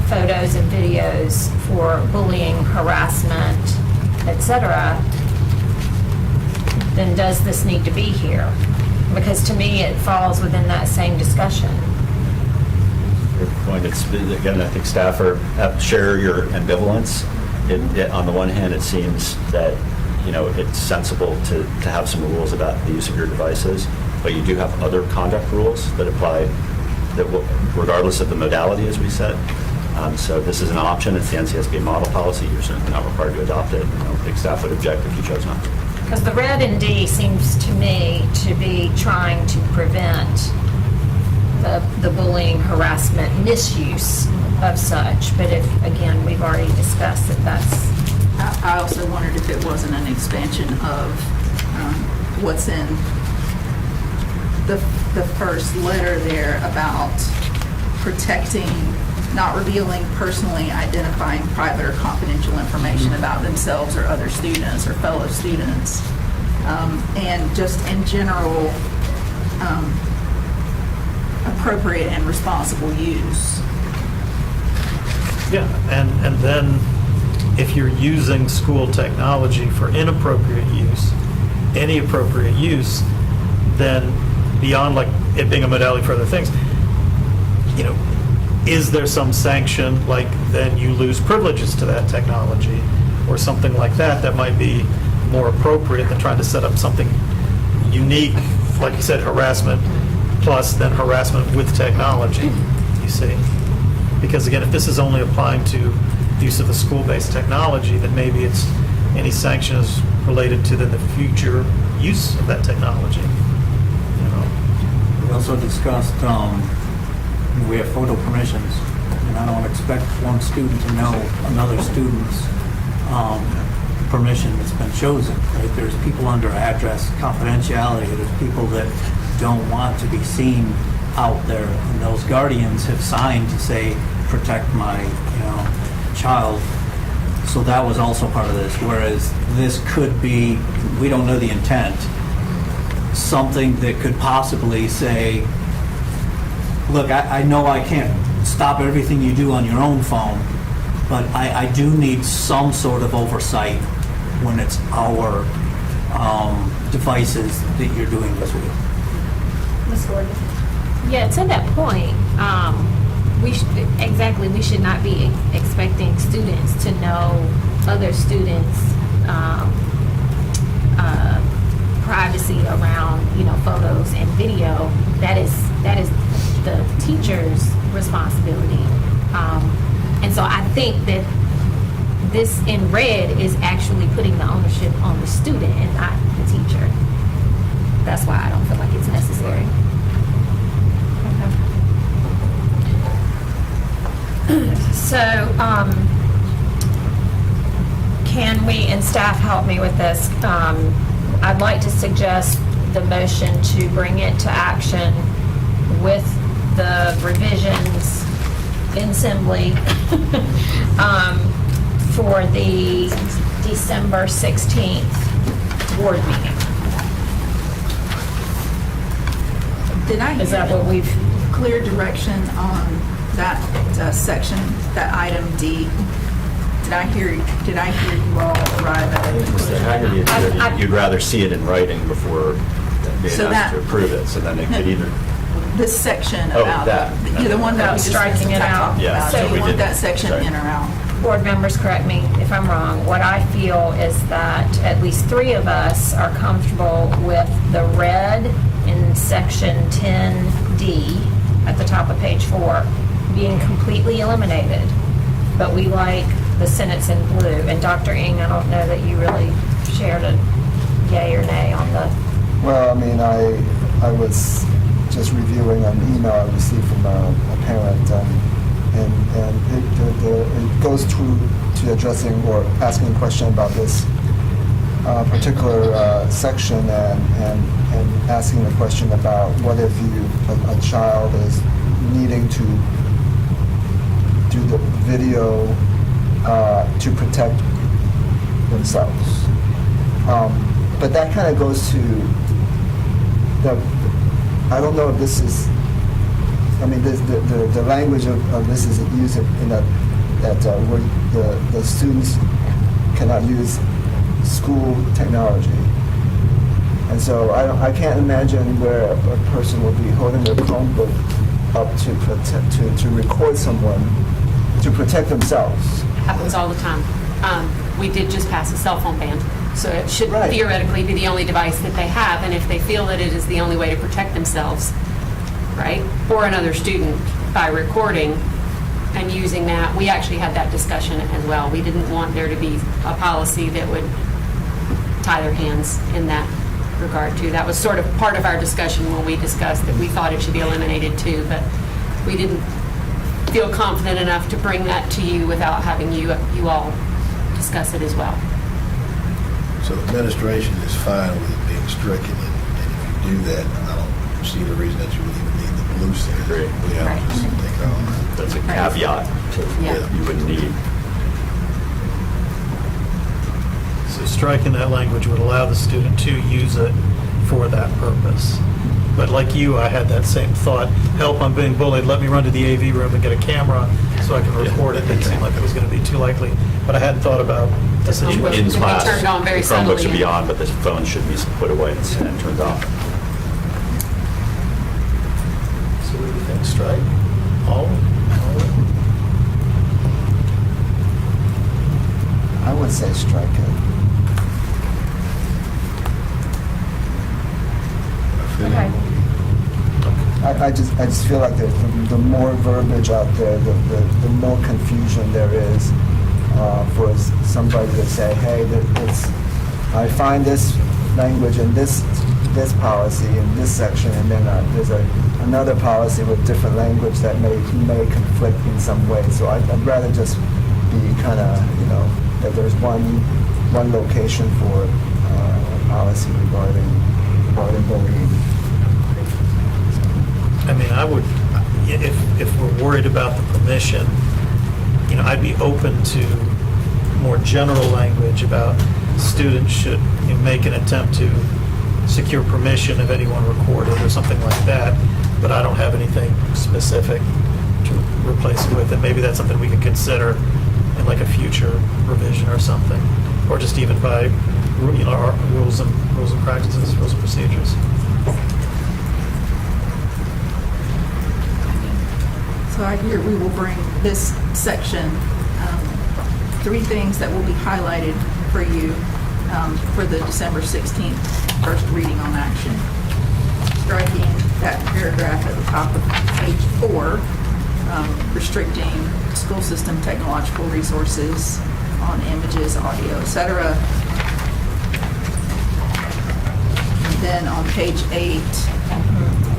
Speaker 2: photos and videos for bullying, harassment, etc., then does this need to be here? Because to me, it falls within that same discussion.
Speaker 8: Your point, again, I think staff share your ambivalence. On the one hand, it seems that, it's sensible to have some rules about the use of your devices, but you do have other conduct rules that apply that will, regardless of the modality, as we said. So this is an option. It's the NCSBA model policy. You're certainly not required to adopt it. I don't think staff would object if you chose not to.
Speaker 2: Because the red in D seems to me to be trying to prevent the bullying, harassment, misuse of such. But if, again, we've already discussed that that's...
Speaker 4: I also wondered if it wasn't an expansion of what's in the first letter there about protecting, not revealing personally identifying private or confidential information about themselves or other students or fellow students. And just in general, appropriate and responsible use.
Speaker 1: Yeah, and then if you're using school technology for inappropriate use, any appropriate use, then beyond like it being a modality for other things, is there some sanction, like then you lose privileges to that technology or something like that might be more appropriate than trying to set up something unique, like you said, harassment plus then harassment with technology, you see? Because again, if this is only applying to use of the school-based technology, then maybe it's any sanction is related to the future use of that technology.
Speaker 10: We also discussed, we have photo permissions, and I don't expect one student to know another student's permission that's been chosen, right? There's people under address confidentiality, there's people that don't want to be seen out there. And those guardians have signed to say, protect my, child. So that was also part of this, whereas this could be, we don't know the intent, something that could possibly say, look, I know I can't stop everything you do on your own phone, but I do need some sort of oversight when it's our devices that you're doing this with.
Speaker 7: Ms. Gordon?
Speaker 9: Yeah, to that point, we should not be expecting students to know other students' privacy around, photos and video. That is the teacher's responsibility. And so I think that this in red is actually putting the ownership on the student and not the teacher. That's why I don't feel like it's necessary.
Speaker 2: So, can we, and staff help me with this, I'd like to suggest the motion to bring it to action with the revisions in assembly for the December 16th board meeting.
Speaker 4: Did I
Speaker 2: Is that
Speaker 4: hear
Speaker 2: what we've,
Speaker 4: clear direction on that section, that item D? Did I hear you all arrive at a
Speaker 11: Mr. Haggerty, you'd rather see it in writing before being
Speaker 4: So
Speaker 11: asked to
Speaker 4: that-
Speaker 11: approve it, so then it could either,
Speaker 4: this section
Speaker 11: Oh,
Speaker 4: about,
Speaker 11: that.
Speaker 4: the one that we
Speaker 2: About
Speaker 4: just
Speaker 2: striking it out.
Speaker 4: talked
Speaker 11: Yeah,
Speaker 4: about.
Speaker 11: so
Speaker 4: Do
Speaker 11: we
Speaker 4: you want
Speaker 11: did-
Speaker 4: that section
Speaker 11: sorry.
Speaker 4: in or out?
Speaker 2: board members, correct me if I'm wrong, what I feel is that at least 3 of us are comfortable with the red in section 10D at the top of page 4 being completely eliminated, but we like the sentence in blue. And Dr. Ng, I don't know that you really shared a yay or nay on the,
Speaker 13: Well, I mean, I was just reviewing an email I received from a parent, and it goes through to addressing or asking a question about this particular section and asking the question about what if a child is needing to do the video to protect themselves. But that kind of goes to I don't know if this is, I mean, the language of this is used in that where the students cannot use school technology. And so I can't imagine where a person would be holding their Chromebook up to record someone to protect themselves.
Speaker 12: Happens all the time. We did just pass a cell phone ban, so it should
Speaker 13: Right.
Speaker 12: theoretically be the only device that they have, and if they feel that it is the only way to protect themselves, right, or another student by recording and using that, we actually had that discussion as well. We didn't want there to be a policy that would tie their hands in that regard too. That was sort of part of our discussion when we discussed that we thought it should be eliminated too, but we didn't feel confident enough to bring that to you without having you all discuss it as well.
Speaker 6: So administration is fine with it being stricken, and if you do that, I don't see the reason that you would even need the blue stick.
Speaker 11: Agree.
Speaker 6: Yeah,
Speaker 12: Right.
Speaker 6: just think on that.
Speaker 11: that's a caveat to
Speaker 12: Yeah.
Speaker 11: what you would need.
Speaker 1: so striking that language would allow the student to use it for that purpose. But like you, I had that same thought, help, I'm being bullied, let me run to the AV room and get a camera so I can record it. It didn't seem like it was going to be too likely, but I hadn't thought about the
Speaker 12: Well,
Speaker 1: situation.
Speaker 11: In
Speaker 12: Should be
Speaker 11: class,
Speaker 12: turned on very
Speaker 11: the Chromebook should
Speaker 12: subtly.
Speaker 11: be on, but the phone should be put away and turned off.
Speaker 1: So what do you think, strike? All?
Speaker 13: I would say strike it.
Speaker 2: okay.
Speaker 13: I just feel like the more verbiage out there, the more confusion there is for somebody to say, hey, I find this language in this policy in this section, and then there's another policy with different language that may conflict in some way. So I'd rather just be kind of, that there's one location for a policy regarding bullying.
Speaker 1: I mean, I would, if we're worried about the permission, I'd be open to more general language about students should make an attempt to secure permission of anyone recorded or something like that, but I don't have anything specific to replace it with, and maybe that's something we could consider in like a future revision or something, or just even by, our rules and practices, rules and procedures.
Speaker 4: So I hear we will bring this section, 3 things that will be highlighted for you for the December 16th first reading on action. Striking that paragraph at the top of page 4, restricting school system technological resources on images, audio, etc. And then on page 8,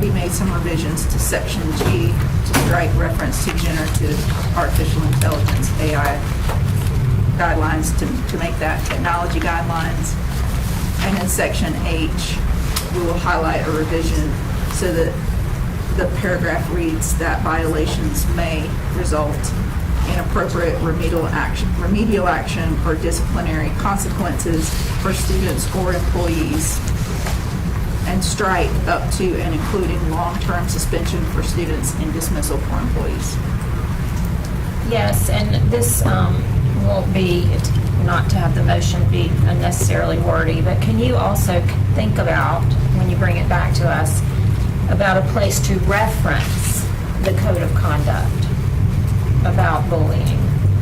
Speaker 4: we made some revisions to section G to strike reference to generative artificial intelligence, AI guidelines, to make that technology guidelines. And in section H, we will highlight a revision so that the paragraph reads that violations may result in appropriate remedial action or disciplinary consequences for students or employees, and strike up to and including long-term suspension for students and dismissal for employees.
Speaker 2: Yes, and this won't be, not to have the motion be unnecessarily wordy, but can you also think about, when you bring it back to us, about a place to reference the code of conduct about bullying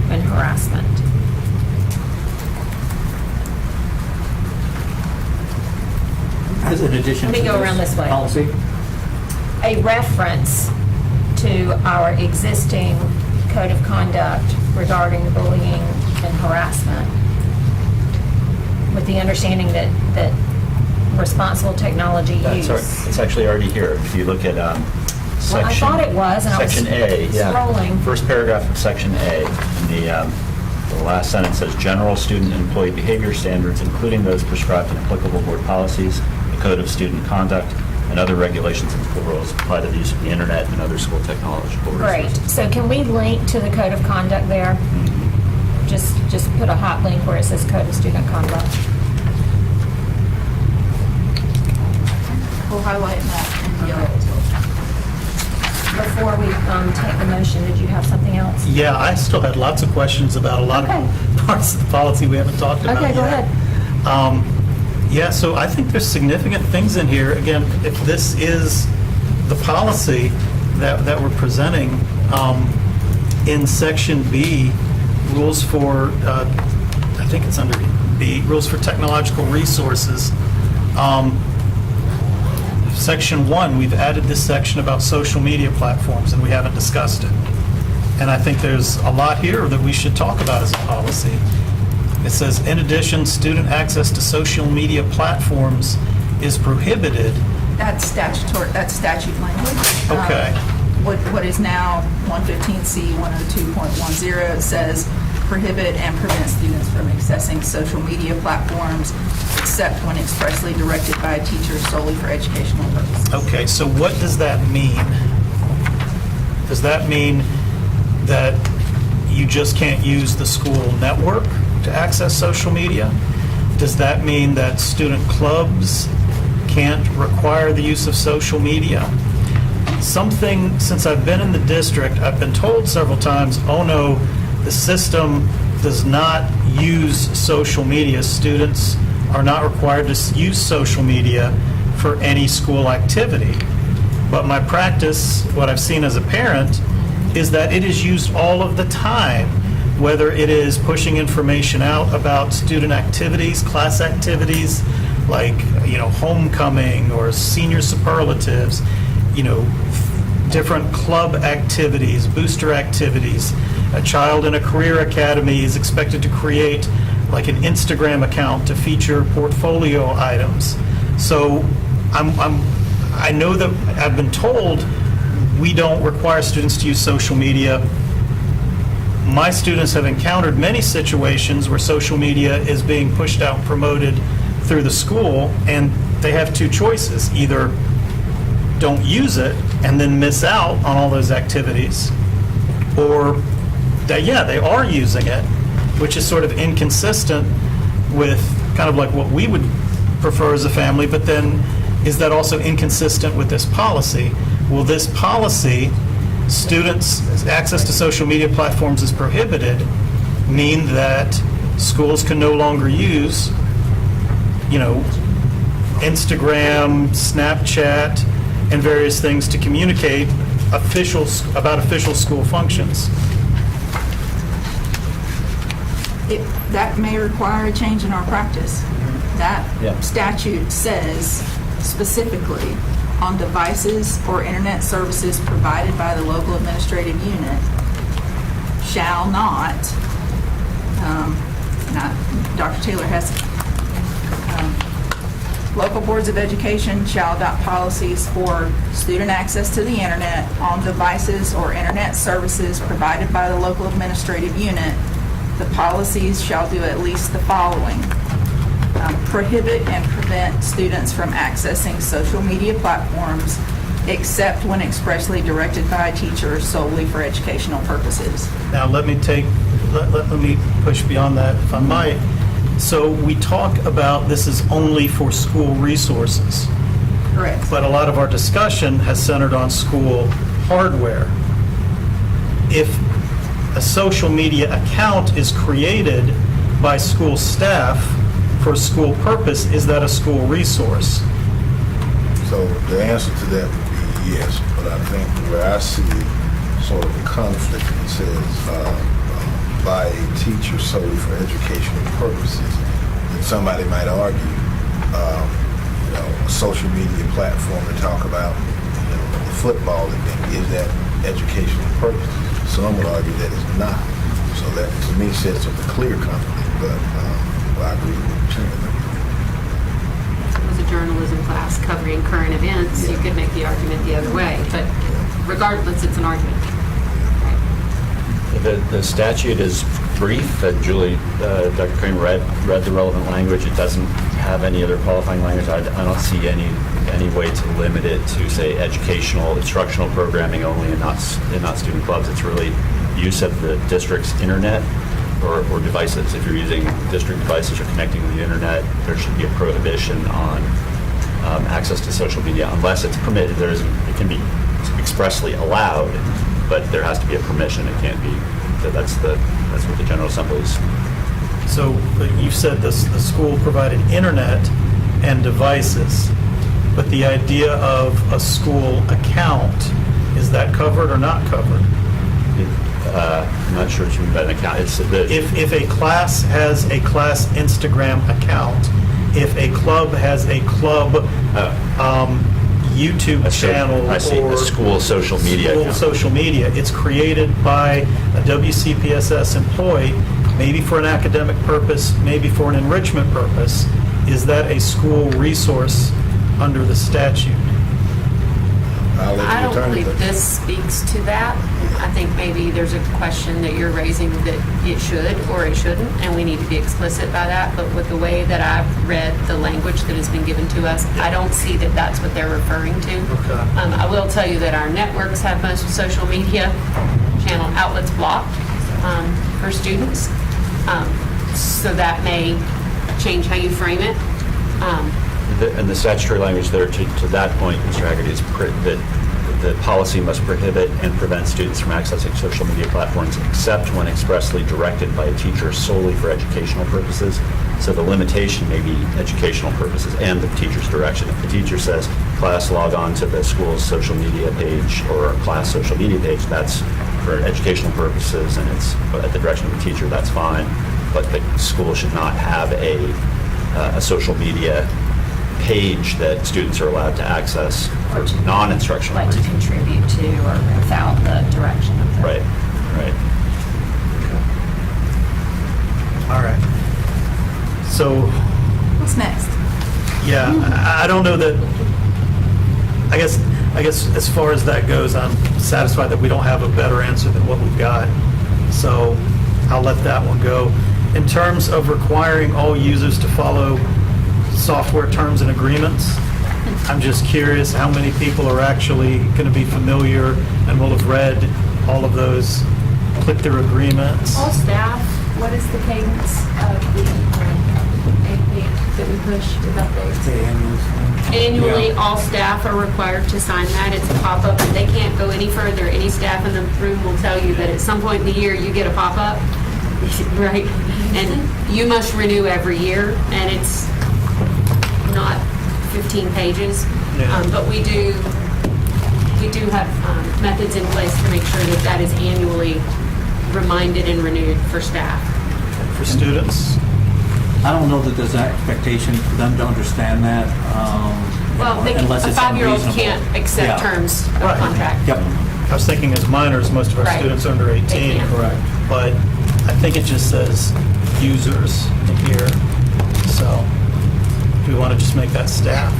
Speaker 2: and harassment?
Speaker 10: As in addition
Speaker 2: Let
Speaker 10: to
Speaker 2: me go around this way.
Speaker 10: policy?
Speaker 2: A reference to our existing code of conduct regarding bullying and harassment, with the understanding that responsible technology use.
Speaker 11: It's actually already here. If you look at section...
Speaker 2: Well, I thought it was, and I was
Speaker 11: Section A, yeah.
Speaker 2: scrolling.
Speaker 11: First paragraph of section A, the last sentence says, "General student and employee behavior standards, including those prescribed in applicable board policies, the code of student conduct, and other regulations and school rules apply to the use of the internet and other school technological
Speaker 2: Great.
Speaker 11: resources."
Speaker 2: So can we link to the code of conduct there? Just put a hot link where it says code of student conduct.
Speaker 4: We'll highlight that in yellow.
Speaker 2: Before we take the motion, did you have something else?
Speaker 1: Yeah, I still had lots of questions about a lot
Speaker 2: Okay.
Speaker 1: of parts of the policy we haven't talked about yet.
Speaker 2: Okay, go ahead.
Speaker 1: Yeah, so I think there's significant things in here. Again, if this is the policy that we're presenting, in section B, rules for, I think it's under B, rules for technological resources. Section 1, we've added this section about social media platforms, and we haven't discussed it. And I think there's a lot here that we should talk about as a policy. It says, in addition, student access to social media platforms is prohibited.
Speaker 4: That's statute language.
Speaker 1: Okay.
Speaker 4: What is now 115C 102.10 says prohibit and prevent students from accessing social media platforms except when expressly directed by a teacher solely for educational purposes.
Speaker 1: Okay, so what does that mean? Does that mean that you just can't use the school network to access social media? Does that mean that student clubs can't require the use of social media? Something, since I've been in the district, I've been told several times, oh no, the system does not use social media. Students are not required to use social media for any school activity. But my practice, what I've seen as a parent, is that it is used all of the time, whether it is pushing information out about student activities, class activities, like, homecoming or senior superlatives, different club activities, booster activities. A child in a career academy is expected to create like an Instagram account to feature portfolio items. So I know that I've been told we don't require students to use social media. My students have encountered many situations where social media is being pushed out and promoted through the school, and they have two choices. Either don't use it and then miss out on all those activities, or that, yeah, they are using it, which is sort of inconsistent with kind of like what we would prefer as a family, but then is that also inconsistent with this policy? Will this policy, students' access to social media platforms is prohibited, mean that schools can no longer use, Instagram, Snapchat, and various things to communicate about official school functions?
Speaker 4: That may require a change in our practice.
Speaker 10: Yeah.
Speaker 4: That statute says specifically, on devices or internet services provided by the local administrative unit, shall not, Dr. Taylor has, local boards of education shall adopt policies for student access to the internet on devices or internet services provided by the local administrative unit. The policies shall do at least the following. Prohibit and prevent students from accessing social media platforms except when expressly directed by a teacher solely for educational purposes.
Speaker 1: Now, let me push beyond that, if I might. So we talk about this is only for school resources,
Speaker 4: Correct.
Speaker 1: but a lot of our discussion has centered on school hardware. If a social media account is created by school staff for a school purpose, is that a school resource?
Speaker 6: So the answer to that would be yes, but I think where I see sort of a conflict, it says by a teacher solely for educational purposes, then somebody might argue, a social media platform to talk about, the football event, is that educational purposes? Some would argue that it's not. So that, to me, sets up a clear conflict, but I agree with the chairman.
Speaker 12: If it was a journalism class covering current events, you could make the argument the other way, but regardless, it's an argument.
Speaker 11: The statute is brief. Julie, Dr. Kramer read the relevant language. It doesn't have any other qualifying language. I don't see any way to limit it to, say, educational, instructional programming only and not student clubs. It's really use of the district's internet or devices. If you're using district devices or connecting to the internet, there should be a prohibition on access to social media unless it's permitted. It can be expressly allowed, but there has to be a permission. It can't be. That's what the General Assembly's.
Speaker 1: So you said the school provided internet and devices, but the idea of a school account, is that covered or not covered?
Speaker 11: I'm not sure what you mean by an account.
Speaker 1: If a class has a class Instagram account, if a club has a club YouTube channel,
Speaker 11: I see,
Speaker 1: or
Speaker 11: a school social media
Speaker 1: school
Speaker 11: account.
Speaker 1: social media, it's created by a WCPSS employee, maybe for an academic purpose, maybe for an enrichment purpose. Is that a school resource under the statute?
Speaker 6: I'll let
Speaker 12: I
Speaker 6: the
Speaker 12: don't
Speaker 6: attorney
Speaker 12: believe this speaks to that. I think maybe there's a question that you're raising that it should or it shouldn't, and we need to be explicit by that. But with the way that I've read the language that has been given to us, I don't see that that's what they're referring to.
Speaker 1: Okay.
Speaker 12: I will tell you that our networks have most social media channel outlets blocked for students. So that may change how you frame it.
Speaker 11: And the statutory language there, to that point, Mr. Hagerty, is that the policy must prohibit and prevent students from accessing social media platforms except when expressly directed by a teacher solely for educational purposes. So the limitation may be educational purposes and the teacher's direction. If the teacher says, class, log on to the school's social media page or a class social media page, that's for educational purposes and it's at the direction of the teacher, that's fine. But the school should not have a social media page that students are allowed to access for non-instructional
Speaker 2: Like to
Speaker 11: reasons.
Speaker 2: contribute to or without the direction of the.
Speaker 11: Right, right.
Speaker 1: All right. So,
Speaker 4: What's next?
Speaker 1: yeah, I don't know that, I guess as far as that goes, I'm satisfied that we don't have a better answer than what we've got. So I'll let that one go. In terms of requiring all users to follow software terms and agreements, I'm just curious how many people are actually going to be familiar and will have read all of those, click their agreements.
Speaker 12: All staff, what is the cadence of the AP that we push with updates? Annually, all staff are required to sign that. It's a pop-up, and they can't go any further. Any staff in the room will tell you that at some point in the year, you get a pop-up, right? And you must renew every year, and it's not 15 pages.
Speaker 1: Yeah.
Speaker 12: But we do have methods in place to make sure that that is annually reminded and renewed for staff.
Speaker 1: For students?
Speaker 10: I don't know that there's an expectation for them to understand that,
Speaker 12: Well,
Speaker 10: unless
Speaker 12: a
Speaker 10: it's
Speaker 12: five-year-old
Speaker 10: unreasonable.
Speaker 12: can't accept
Speaker 10: Yeah.
Speaker 12: terms of
Speaker 1: Right.
Speaker 12: contract.
Speaker 10: Yep.
Speaker 1: I was thinking as minors, most of our
Speaker 12: Right.
Speaker 1: students are under 18.
Speaker 12: They can.
Speaker 10: Correct.
Speaker 1: But I think it just says users here. So do we want to just make that staff?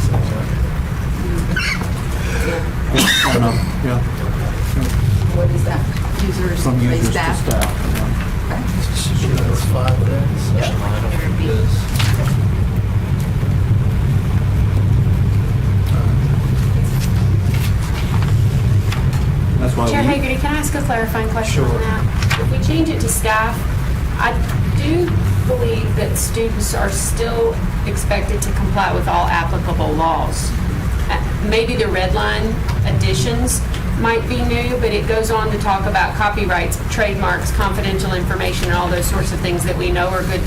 Speaker 10: I don't know, yeah,
Speaker 4: What is that? Users,
Speaker 10: from
Speaker 4: they
Speaker 10: users to
Speaker 4: staff?
Speaker 10: staff.
Speaker 4: Okay.
Speaker 1: That's 5 there.
Speaker 10: That's why
Speaker 12: Chair
Speaker 10: we,
Speaker 12: Hagerty, can I ask a clarifying question on
Speaker 1: Sure.
Speaker 12: that? If we change it to staff, I do believe that students are still expected to comply with all applicable laws. Maybe the red line additions might be new, but it goes on to talk about copyrights, trademarks, confidential information, and all those sorts of things that we know are good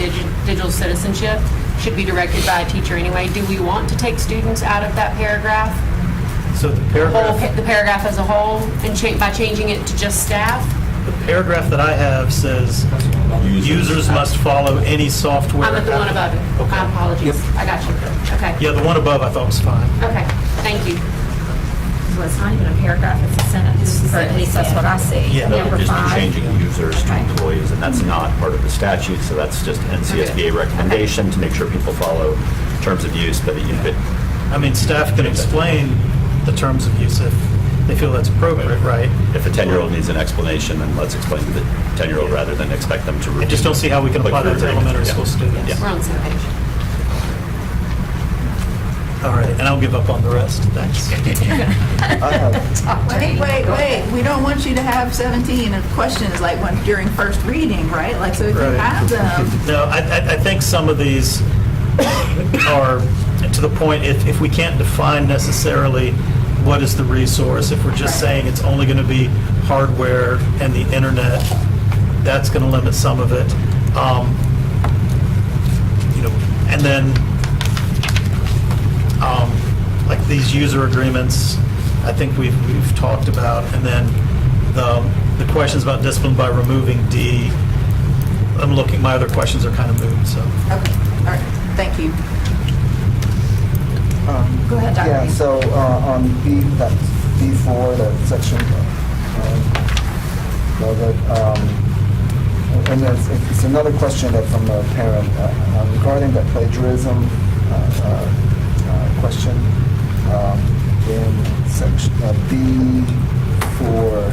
Speaker 12: digital citizenship, should be directed by a teacher anyway. Do we want to take students out of that paragraph?
Speaker 1: So the
Speaker 12: The paragraph as a whole, and by changing it to just staff?
Speaker 1: the paragraph that I have says users must follow any software.
Speaker 12: I'm at the one above it. My apologies. I got you. Okay.
Speaker 1: Yeah, the one above I thought was fine.
Speaker 12: Okay, thank you.
Speaker 2: So it's not even a paragraph, it's a sentence, or at least that's what I see.
Speaker 1: Yeah.
Speaker 8: No,
Speaker 2: Number
Speaker 8: we're just
Speaker 2: 5.
Speaker 8: changing users to
Speaker 2: Okay.
Speaker 8: employees, and that's not part of the statute, so that's just NCSBA recommendation to make sure people follow terms of use, but you could,
Speaker 1: I mean, staff can explain the terms of use if they feel that's appropriate, right?
Speaker 8: if a 10-year-old needs an explanation, then let's explain to the 10-year-old rather than expect them to.
Speaker 1: I just don't see how we can apply that to elementary school students.
Speaker 8: Yeah.
Speaker 12: We're on the same page.
Speaker 1: All right, and I'll give up on the rest. Thanks.
Speaker 13: I have,
Speaker 4: Wait, we don't want you to have 17 of questions like when during first reading, right? Like, so if you
Speaker 1: Right.
Speaker 4: have them,
Speaker 1: No, I think some of these are to the point, if we can't define necessarily what is the resource, if we're just saying it's only going to be hardware and the internet, that's going to limit some of it. And then, like these user agreements, I think we've talked about, and then the questions about discipline by removing D, my other questions are kind of moved, so.
Speaker 4: okay, all right, thank you.
Speaker 7: Go ahead, Dr.
Speaker 13: Yeah,
Speaker 7: Reed.
Speaker 13: so on that B4, that section, and it's another question that from a parent regarding the plagiarism question in section B4,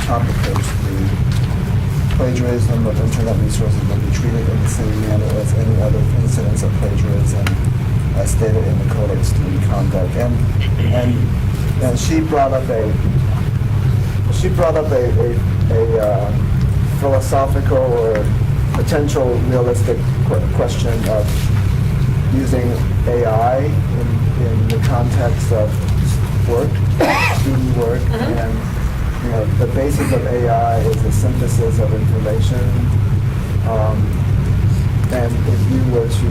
Speaker 13: top of page 3. Plagiarism of internet resources will be treated in the same manner as any other incidents of plagiarism as stated in the Code of Student Conduct. And she brought up a philosophical or potential realistic question of using AI in the context of work, student work, and the basis of AI is the synthesis of information. And if you were to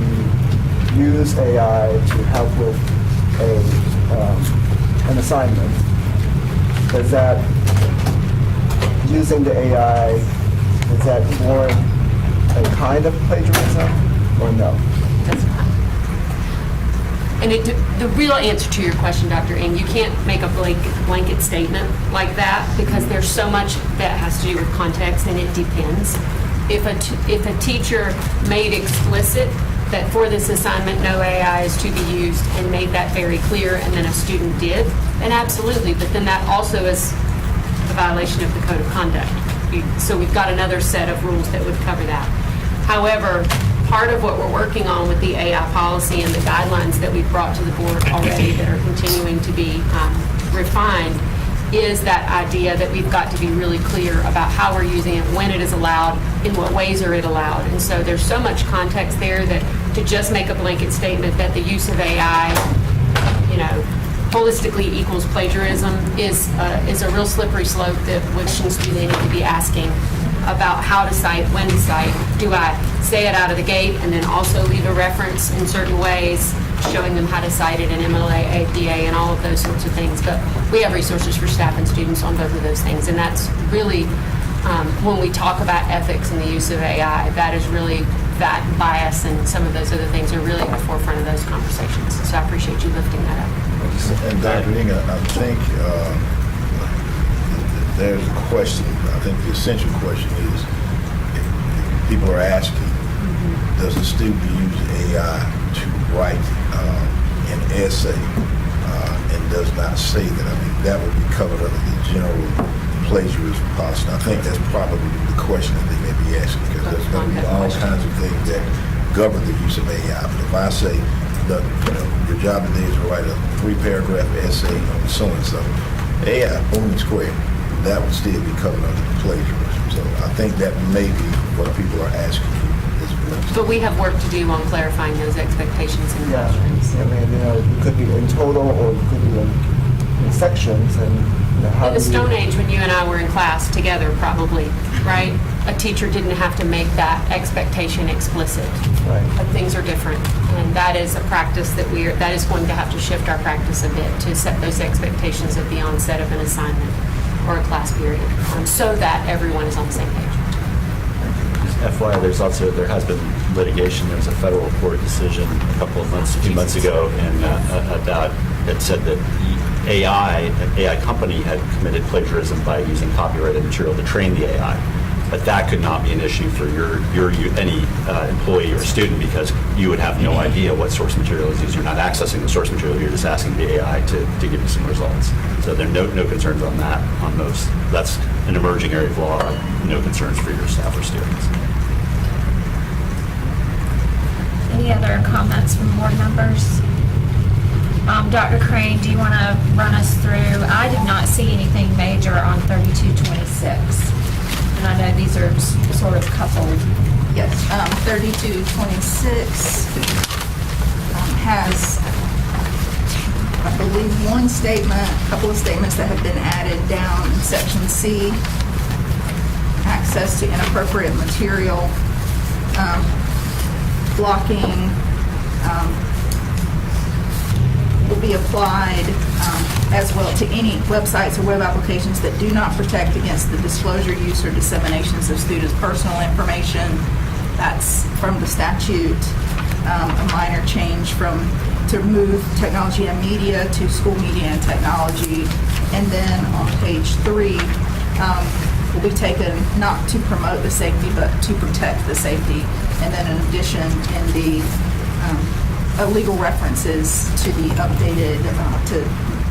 Speaker 13: use AI to help with an assignment, is that using the AI, is that more a kind of plagiarism or no?
Speaker 12: And the real answer to your question, Dr. Ng, you can't make a blanket statement like that because there's so much that has to do with context, and it depends. If a teacher made explicit that for this assignment, no AI is to be used, and made that very clear, and then a student did, then absolutely. But then that also is a violation of the Code of Conduct. So we've got another set of rules that would cover that. However, part of what we're working on with the AI policy and the guidelines that we've brought to the board already that are continuing to be refined is that idea that we've got to be really clear about how we're using it, when it is allowed, in what ways are it allowed. And so there's so much context there that to just make a blanket statement that the use of AI, holistically equals plagiarism is a real slippery slope that which students need to be asking about how to cite, when to cite. Do I say it out of the gate and then also leave a reference in certain ways, showing them how to cite it in MLA, APA, and all of those sorts of things. But we have resources for staff and students on both of those things. And that's really, when we talk about ethics and the use of AI, that is really, that bias and some of those other things are really at the forefront of those conversations. So I appreciate you lifting that up.
Speaker 6: And Dr. Inga, I think there's a question, I think the essential question is, if people are asking, does a student use AI to write an essay and does not say that? I mean, that would be covered under the general plagiarism policy. I think that's probably the question that they may be asking, because there's going to be all kinds of things that govern the use of AI. But if I say, look, your job today is to write a 3-paragraph essay on so-and-so, AI, boom and square, that would still be covered under the plagiarism. So I think that may be what people are asking.
Speaker 12: But we have work to do on clarifying those expectations in the
Speaker 13: Yeah,
Speaker 12: classrooms.
Speaker 13: I mean, it could be in total or it could be in sections, and how
Speaker 12: In the
Speaker 13: do you...
Speaker 12: Stone Age, when you and I were in class together, probably, right? A teacher didn't have to make that expectation explicit.
Speaker 13: Right.
Speaker 12: But things are different, and that is a practice that is going to have to shift our practice a bit to set those expectations at the onset of an assignment or a class period, so that everyone is on the same page.
Speaker 11: FYI, there has been litigation. There was a federal court decision a few months ago, and about that said that an AI company had committed plagiarism by using copyrighted material to train the AI. But that could not be an issue for any employee or student, because you would have no idea what source material is used. You're not accessing the source material. You're just asking the AI to give you some results. So there are no concerns on that, on those. That's an emerging area of law. No concerns for your staff or students.
Speaker 2: Any other comments from board members? Dr. Crane, do you want to run us through? I did not see anything major on 3226. And I know these are sort of coupled.
Speaker 4: Yes, 3226 has, I believe, one statement, a couple of statements that have been added down in section C. Access to inappropriate material, blocking will be applied as well to any websites or web applications that do not protect against the disclosure, use, or disseminations of students' personal information. That's from the statute. A minor change to move technology and media to school media and technology. And then on page 3, will be taken not to promote the safety, but to protect the safety. And then in addition, in the legal references to the updated, to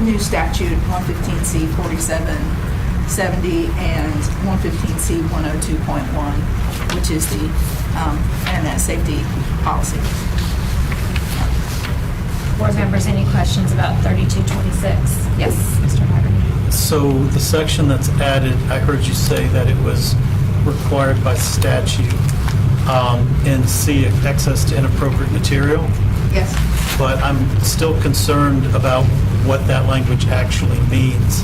Speaker 4: new statute 115C 4770 and 115C 102.1, which is the internet safety policy.
Speaker 2: Board members, any questions about 3226? Yes, Mr. Hagerty.
Speaker 1: So the section that's added, I heard you say that it was required by statute in C, access to inappropriate material.
Speaker 4: Yes.
Speaker 1: But I'm still concerned about what that language actually means,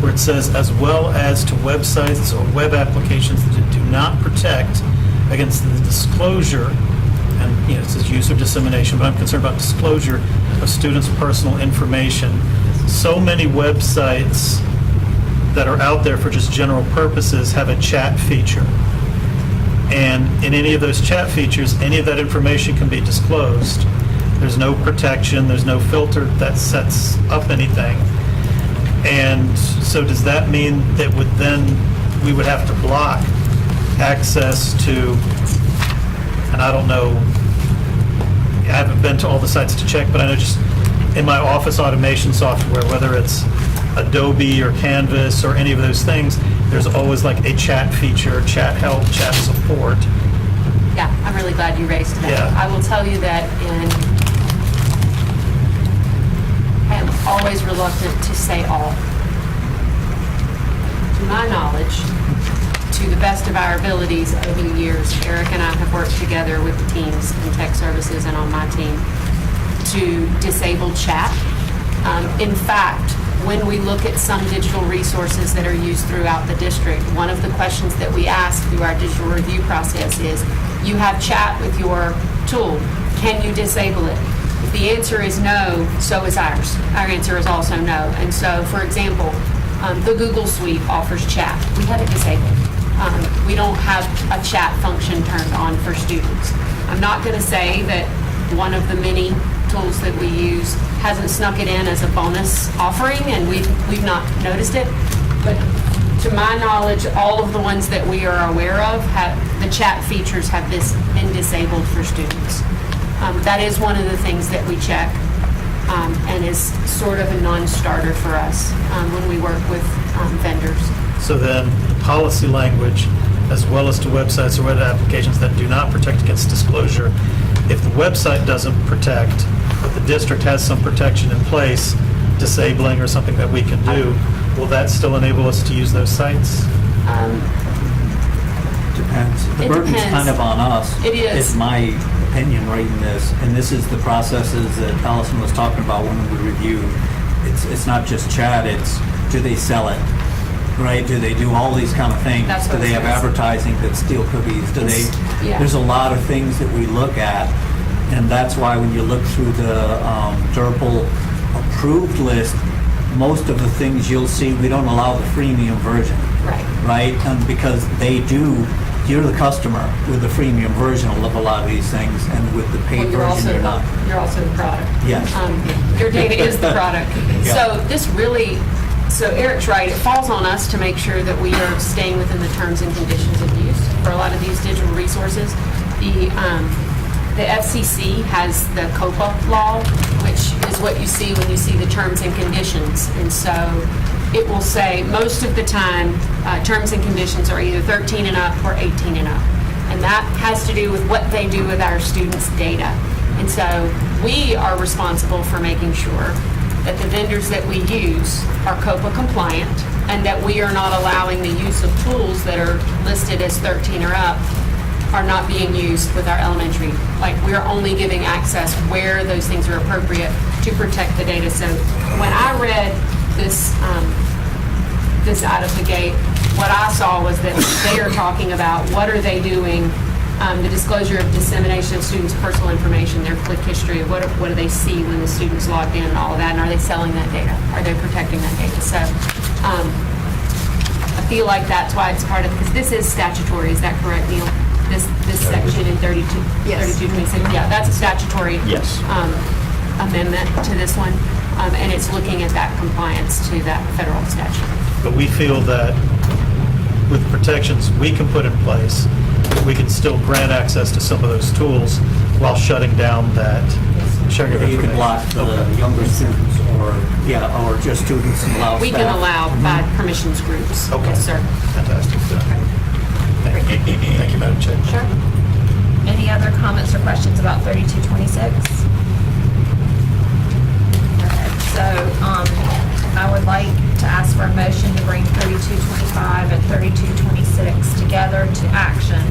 Speaker 1: where it says, as well as to websites or web applications that do not protect against the disclosure, and it says use or dissemination, but I'm concerned about disclosure of students' personal information. So many websites that are out there for just general purposes have a chat feature. And in any of those chat features, any of that information can be disclosed. There's no protection, there's no filter that sets up anything. And so does that mean that we would have to block access to, and I don't know, I haven't been to all the sites to check, but I know just in my office automation software, whether it's Adobe or Canvas or any of those things, there's always like a chat feature, chat help, chat support.
Speaker 12: Yeah, I'm really glad you raised that.
Speaker 1: Yeah.
Speaker 12: I will tell you that I am always reluctant to say all. To my knowledge, to the best of our abilities over the years, Eric and I have worked together with the teams in tech services and on my team to disable chat. In fact, when we look at some digital resources that are used throughout the district, one of the questions that we ask through our digital review process is, you have chat with your tool, can you disable it? If the answer is no, so is ours. Our answer is also no. And so, for example, the Google Suite offers chat. We have it disabled. We don't have a chat function turned on for students. I'm not going to say that one of the many tools that we use hasn't snuck it in as a bonus offering, and we've not noticed it. But to my knowledge, all of the ones that we are aware of have the chat features have this been disabled for students. That is one of the things that we check, and is sort of a non-starter for us when we work with vendors.
Speaker 1: So then, the policy language, as well as to websites or web applications that do not protect against disclosure, if the website doesn't protect, but the district has some protection in place, disabling or something that we can do, will that still enable us to use those sites?
Speaker 10: Depends. The
Speaker 12: It
Speaker 10: burden's
Speaker 12: depends.
Speaker 10: kind of on us.
Speaker 12: It is.
Speaker 10: Is my opinion reading this, and this is the processes that Allison was talking about when we reviewed. It's not just chat, it's do they sell it, right? Do they do all these kind of things?
Speaker 12: That's what
Speaker 10: Do they
Speaker 12: I was
Speaker 10: have
Speaker 12: gonna say.
Speaker 10: advertising that steal cookies? Do they?
Speaker 12: Yeah.
Speaker 10: There's a lot of things that we look at, and that's why when you look through the DRPL approved list, most of the things you'll see, we don't allow the freemium version.
Speaker 12: Right.
Speaker 10: Right? And because they do, you're the customer with the freemium version of a lot of these things, and with the paid
Speaker 12: Well,
Speaker 10: version, you're not.
Speaker 12: You're also the product.
Speaker 10: Yes.
Speaker 12: Your data is the product.
Speaker 10: Yeah.
Speaker 12: So this really, so Eric's right, it falls on us to make sure that we are staying within the terms and conditions of use for a lot of these digital resources. The FCC has the COPA law, which is what you see when you see the terms and conditions. And so it will say, most of the time, terms and conditions are either 13 and up or 18 and up. And that has to do with what they do with our students' data. And so we are responsible for making sure that the vendors that we use are COPA compliant, and that we are not allowing the use of tools that are listed as 13 or up are not being used with our elementary. Like, we're only giving access where those things are appropriate to protect the data. So when I read this, this out of the gate, what I saw was that they are talking about what are they doing, the disclosure of dissemination of students' personal information, their click history, what do they see when the student's logged in and all of that, and are they selling that data? Are they protecting that data? So I feel like that's why it's part of, because this is statutory, is that correct, Neil? This section in 3226, yeah, that's a statutory
Speaker 8: Yes.
Speaker 12: amendment to this one, and it's looking at that compliance to that federal statute.
Speaker 1: But we feel that with protections we can put in place, we can still grant access to some of those tools while shutting down that sharing of
Speaker 10: You
Speaker 1: information.
Speaker 10: can block the
Speaker 1: Okay.
Speaker 10: younger students, or just students and allow
Speaker 12: We can
Speaker 10: staff.
Speaker 12: allow by permissions groups.
Speaker 1: Okay.
Speaker 12: Yes, sir.
Speaker 1: Fantastic. Thank you, Madam Chair.
Speaker 2: Sure. Any other comments or questions about 3226? So I would like to ask for a motion to bring 3225 and 3226 together to action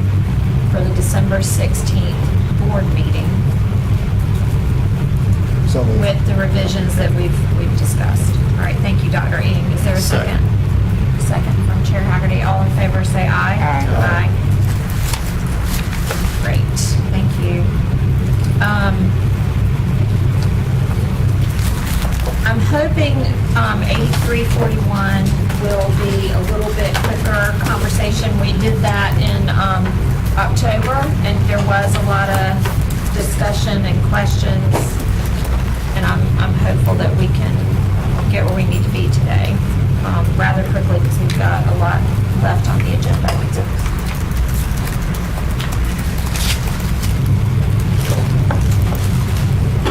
Speaker 2: for the December 16th board meeting
Speaker 13: So moved.
Speaker 2: with the revisions that we've discussed. All right, thank you, Dr. Ing. Is there a second? Second from Chair Haggerty. All in favor, say aye. Aye. Great, thank you. I'm hoping 8341 will be a little bit quicker conversation. We did that in October, and there was a lot of discussion and questions, and I'm hopeful that we can get where we need to be today rather quickly, because we've got a lot left on the agenda.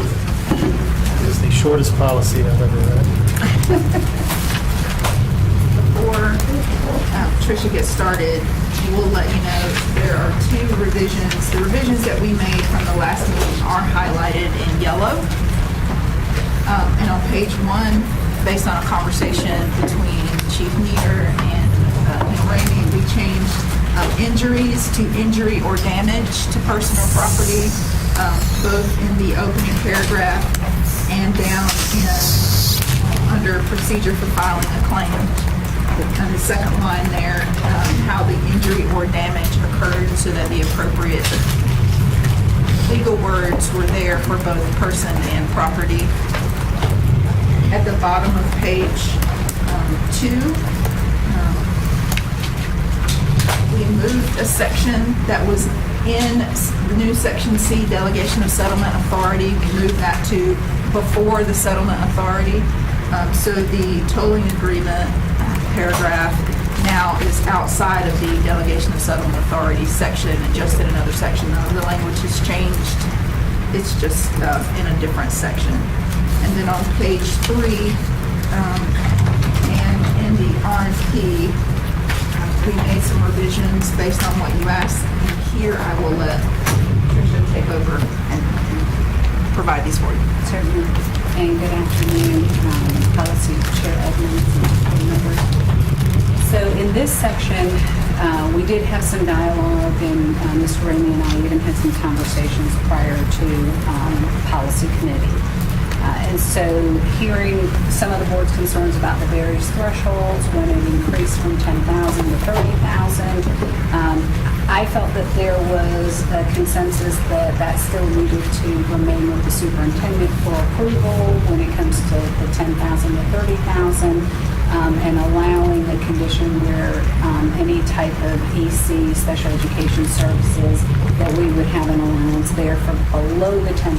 Speaker 1: It is the shortest policy I've ever read.
Speaker 2: Or
Speaker 4: Tricia gets started, we'll let you know there are 2 revisions. The revisions that we made from the last meeting are highlighted in yellow. And on page 1, based on a conversation between Chief Nieder and Ramey, we changed injuries to injury or damage to person or property, both in the opening paragraph and down in under procedure for filing a claim. On the second line there, how the injury or damage occurred so that the appropriate legal words were there for both person and property. At the bottom of page 2, we moved a section that was in the new section C, delegation of settlement authority. We moved that to before the settlement authority. So the tolling agreement paragraph now is outside of the delegation of settlement authority section and just in another section. The language has changed. It's just in a different section. And then on page 3, and in the RFP, we made some revisions based on what you asked. And here I will let Tricia take over and provide these for you.
Speaker 3: Certainly. And good afternoon, Policy Chair Edmonds and board members. So in this section, we did have some dialogue, and Mr. Ramey and I even had some conversations prior to Policy Committee. And so hearing some of the board's concerns about the various thresholds, when it increased from 10,000 to 30,000, I felt that there was a consensus that that still needed to remain with the superintendent for approval when it comes to the 10,000 to 30,000, and allowing a condition where any type of EC, special education services, that we would have an allowance there for below the 10,000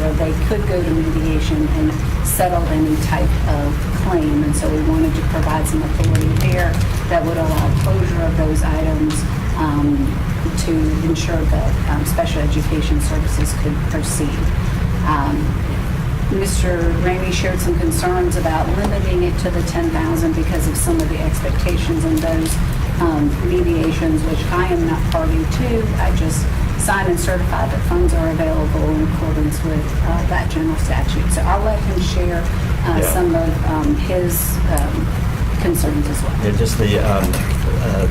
Speaker 3: where they could go to mediation and settle any type of claim. And so we wanted to provide some authority there that would allow closure of those items to ensure that special education services could proceed. Mr. Ramey shared some concerns about limiting it to the 10,000 because of some of the expectations in those mediations, which I am not party to. I just signed and certified that funds are available in accordance with that general statute. So I'll let him share some of his concerns as well.
Speaker 11: Yeah, just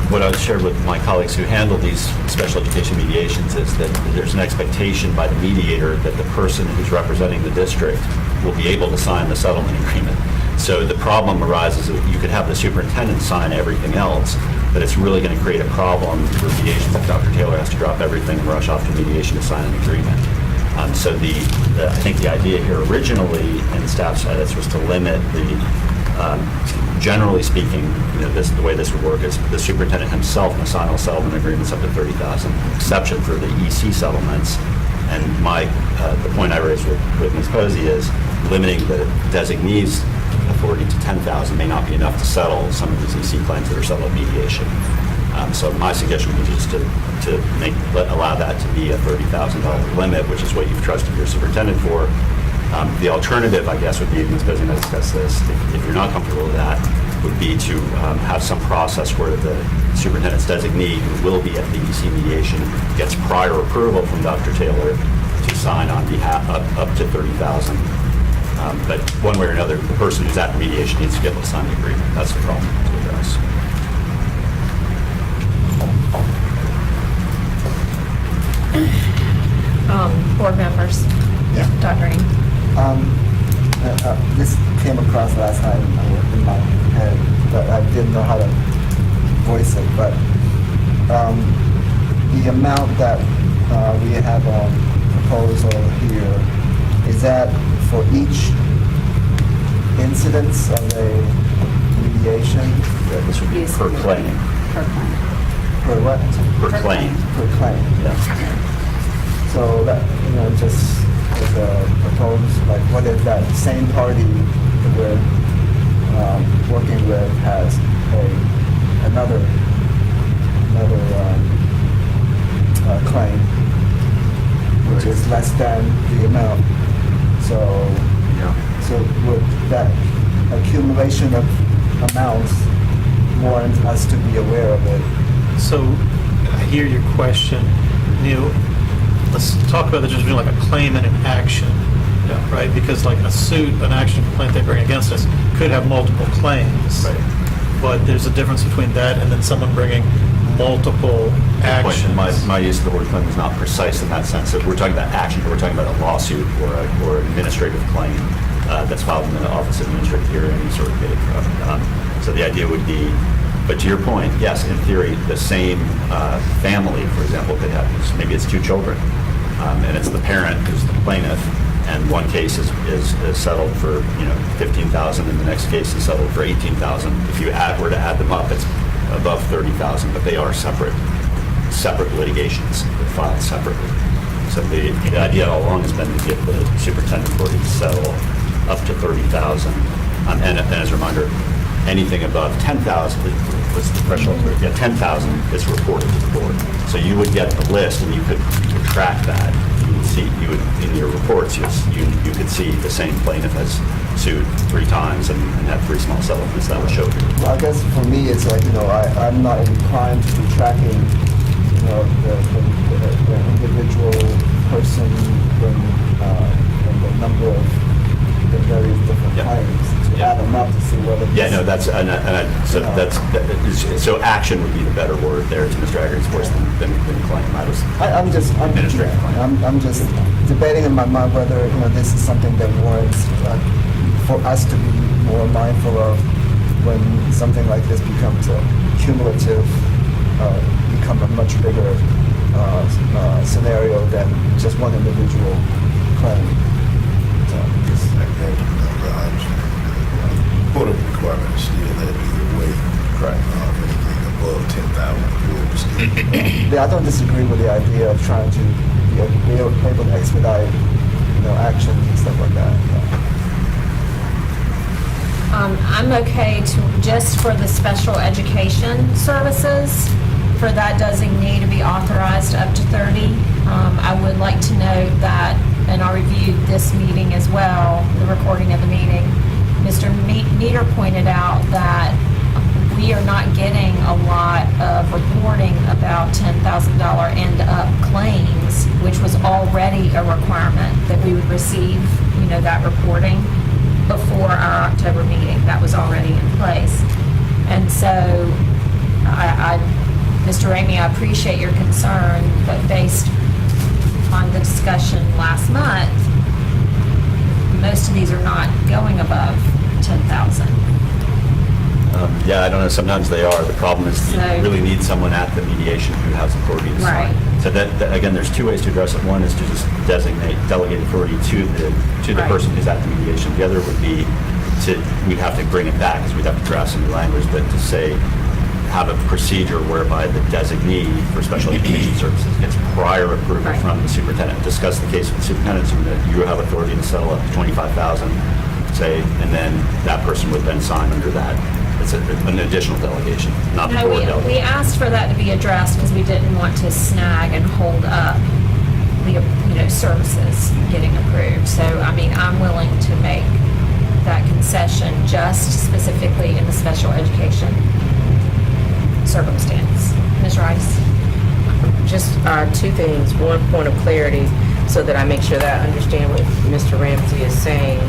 Speaker 11: what I shared with my colleagues who handle these special education mediations is that there's an expectation by the mediator that the person who's representing the district will be able to sign the settlement agreement. So the problem arises that you could have the superintendent sign everything else, but it's really going to create a problem for mediation if Dr. Taylor has to drop everything and rush off to mediation to sign an agreement. So I think the idea here originally in the staff's edits was to limit the generally speaking, the way this would work is the superintendent himself can sign all settlement agreements up to 30,000, exception for the EC settlements. And the point I raised with Ms. Posey is limiting the designee's authority to 10,000 may not be enough to settle some of these EC claims that are settled mediation. So my suggestion would be just to allow that to be a $30,000 limit, which is what you've trusted your superintendent for. The alternative, I guess, would be, Ms. Posey and I discussed this, if you're not comfortable with that, would be to have some process where the superintendent's designee, who will be at the EC mediation, gets prior approval from Dr. Taylor to sign on behalf up to 30,000. But one way or another, the person who's at the mediation needs to be able to sign the agreement. That's the problem to address.
Speaker 2: Board members.
Speaker 13: Yeah.
Speaker 2: Dr. Green.
Speaker 13: This came across last time in my head, but I didn't know how to voice it. But the amount that we have on proposal here, is that for each incidence of a mediation?
Speaker 11: This would be
Speaker 3: Yes,
Speaker 11: per claim.
Speaker 3: Per claim.
Speaker 13: Per what?
Speaker 11: Per claim.
Speaker 13: Per claim.
Speaker 11: Yeah.
Speaker 13: So that, just as a proposed, like, what if that same party that we're working with has another claim, which is less than the amount. So would that accumulation of amounts want us to be aware of it.
Speaker 1: So I hear your question. Neil, let's talk about the difference between like a claim and an action, right? Because like a suit, an action complaint they bring against us could have multiple claims.
Speaker 11: Right.
Speaker 1: But there's a difference between that and then someone bringing multiple actions.
Speaker 11: My use of the word claim is not precise in that sense. If we're talking about action, we're talking about a lawsuit or an administrative claim that's filed in the Office of Administrative Hearings or so the idea would be, but to your point, yes, in theory, the same family, for example, could have, maybe it's two children, and it's the parent who's the plaintiff, and one case is settled for, $15,000, and the next case is settled for $18,000. If you were to add them up, it's above $30,000, but they are separate litigations, they're filed separately. So the idea all along has been to give the superintendent authority to settle up to $30,000. And as a reminder, anything above $10,000, what's the threshold? Yeah, $10,000 is reported to the board. So you would get the list and you could track that. You would, in your reports, you could see the same plaintiff has sued 3 times and had 3 small settlements. That would show you.
Speaker 13: Well, I guess for me, it's like, I'm not inclined to be tracking, the individual person and the number of the various different claims to add them up to see whether.
Speaker 11: Yeah, no, so action would be the better word there to Mr. Agnews' voice than claim.
Speaker 13: I'm just
Speaker 11: Administrative claim.
Speaker 13: I'm just debating in my mind whether this is something that warrants for us to be more mindful of when something like this becomes a cumulative, become a much bigger scenario than just one individual claim.
Speaker 6: Quota requirement is still there either way.
Speaker 11: Correct.
Speaker 6: Anything above 10,000 will still.
Speaker 13: Yeah, I don't disagree with the idea of trying to be able to expedite, actions and stuff like that.
Speaker 2: I'm okay to, just for the special education services, for that designee to be authorized up to 30. I would like to note that, and I reviewed this meeting as well, the recording of the meeting, Mr. Meter pointed out that we are not getting a lot of reporting about $10,000 end-up claims, which was already a requirement that we would receive, that reporting before our October meeting. That was already in place. And so, Mr. Ramey, I appreciate your concern, but based on the discussion last month, most of these are not going above 10,000.
Speaker 11: Yeah, I don't know. Sometimes they are. The problem is you really need someone at the mediation who has authority to sign.
Speaker 2: Right.
Speaker 11: So that again, there's 2 ways to address it. One is to just delegate authority to the
Speaker 2: Right.
Speaker 11: person who's at the mediation. The other would be we'd have to bring it back because we'd have to draft some new language, but to say have a procedure whereby the designee for special education services gets prior approval
Speaker 2: Right.
Speaker 11: from the superintendent. Discuss the case with the superintendent, so that you have authority to settle up to $25,000, say, and then that person would then sign under that. It's an additional delegation, not the
Speaker 2: No,
Speaker 11: board
Speaker 2: we
Speaker 11: delegation.
Speaker 2: asked for that to be addressed because we didn't want to snag and hold up the, services getting approved. So, I'm willing to make that concession just specifically in the special education circumstance. Ms. Rice?
Speaker 14: Just 2 things. One point of clarity so that I make sure that I understand what Mr. Ramsey is saying.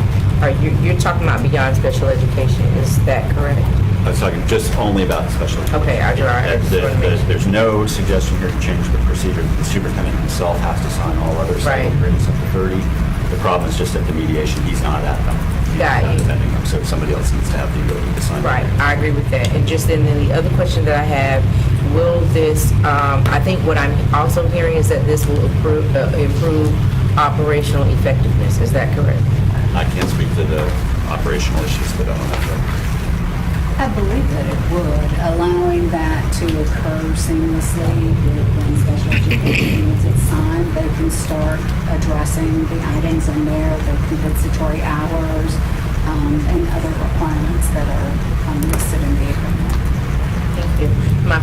Speaker 14: You're talking about beyond special education, is that correct?
Speaker 11: I was talking just only about special education.
Speaker 14: Okay, I just wanted to make sure.
Speaker 11: There's no suggestion here to change the procedure. The superintendent himself has to sign all other settlement agreements up to 30. The problem is just at the mediation, he's not at them. He's
Speaker 14: Got
Speaker 11: not
Speaker 14: you.
Speaker 11: attending them, so somebody else needs to have the ability to sign.
Speaker 14: Right, I agree with that. And just then the other question that I have, will this, I think what I'm also hearing is that this will improve operational effectiveness. Is that correct?
Speaker 11: I can't speak to the operational issues, but I don't have that.
Speaker 3: I believe that it would, allowing that to occur seamlessly when special education needs its signed. They can start addressing the items in there, the compensatory hours, and other requirements that are listed in the agreement.
Speaker 14: Thank you. My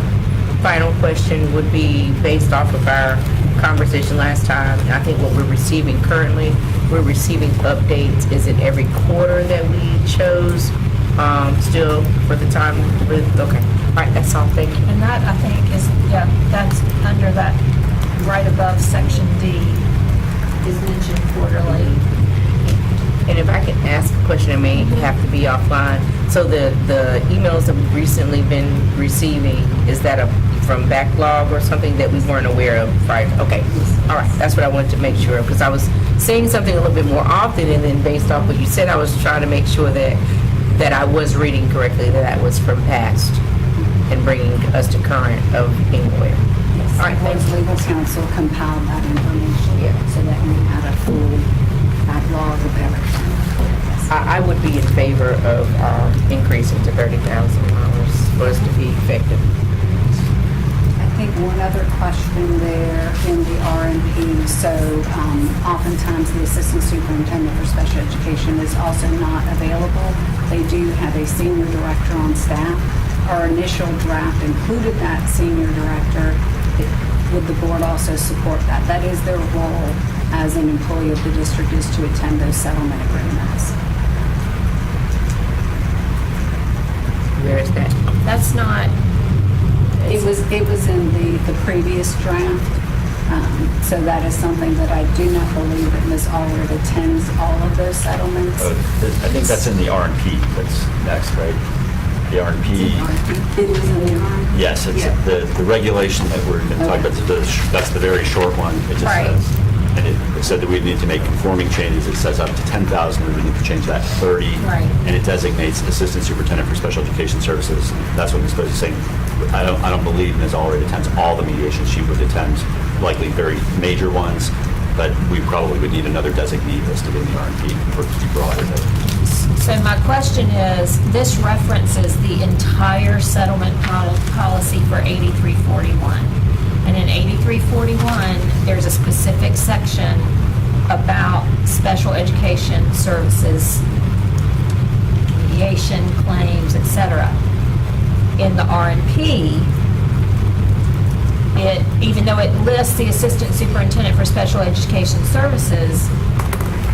Speaker 14: final question would be based off of our conversation last time. I think what we're receiving currently, we're receiving updates. Is it every quarter that we chose still for the time, okay. All right, that's all, thank you.
Speaker 2: And that, I think, is, yeah, that's under that, right above section D, is mentioned quarterly.
Speaker 14: And if I could ask a question, it may have to be offline. So the emails that we've recently been receiving, is that from backlog or something that we weren't aware of prior? Okay, all right, that's what I wanted to make sure, because I was seeing something a little bit more often, and then based off what you said, I was trying to make sure that I was reading correctly, that was from past and bringing us to current of being aware.
Speaker 3: Yes,
Speaker 14: All right,
Speaker 3: the
Speaker 14: thank
Speaker 3: board's
Speaker 14: you.
Speaker 3: legal counsel compiled that information so that we had a full backlog of everything.
Speaker 14: I would be in favor of increasing to $30,000 for us to be effective.
Speaker 3: I think one other question there in the RMP, so oftentimes the assistant superintendent for special education is also not available. They do have a senior director on staff. Our initial draft included that senior director. Would the board also support that? That is their role as an employee of the district, is to attend those settlement agreements.
Speaker 14: Where is that?
Speaker 2: That's not,
Speaker 3: It was in the previous draft. So that is something that I do not believe that Ms. Allred attends all of those settlements.
Speaker 11: I think that's in the RNP that's next, right? The RNP,
Speaker 3: It is in the RMP.
Speaker 11: yes, it's the regulation that we're going to talk about, that's the very short one. It just
Speaker 2: Right.
Speaker 11: says, and it said that we need to make conforming changes. It says up to 10,000, and we need to change that to 30.
Speaker 2: Right.
Speaker 11: And it designates assistant superintendent for special education services. That's what Ms. Posey is saying. I don't believe Ms. Allred attends all the mediations. She would attend likely very major ones, but we probably would need another designee listed in the RNP for it to be broader.
Speaker 2: so my question is, this references the entire settlement policy for 8341. And in 8341, there's a specific section about special education services, mediation, claims, etc. In the RNP, even though it lists the assistant superintendent for special education services,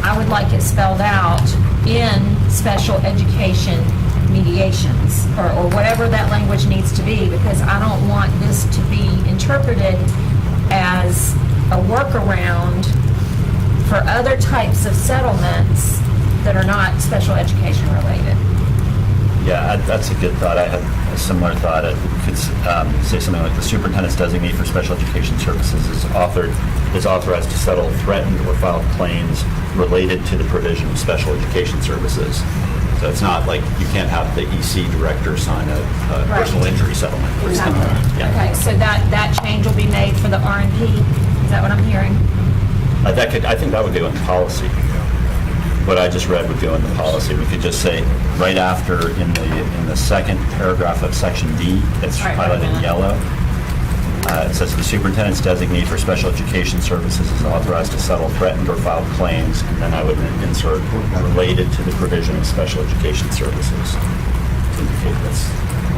Speaker 2: I would like it spelled out in special education mediations, or whatever that language needs to be, because I don't want this to be interpreted as a workaround for other types of settlements that are not special education related.
Speaker 11: Yeah, that's a good thought. I had a similar thought. It could say something like the superintendent's designee for special education services is authorized to settle threatened or filed claims related to the provision of special education services. So it's not like you can't have the EC director sign a
Speaker 2: Right.
Speaker 11: personal injury settlement or something. Yeah.
Speaker 2: Okay, so that change will be made for the RNP? Is that what I'm hearing?
Speaker 11: I think that would go in policy. What I just read would go in the policy. We could just say, right after, in the second paragraph of section D, that's
Speaker 2: Right,
Speaker 11: highlighted in
Speaker 2: right.
Speaker 11: yellow, it says the superintendent's designee for special education services is authorized to settle threatened or filed claims, and then I would insert related to the provision of special education services to indicate that's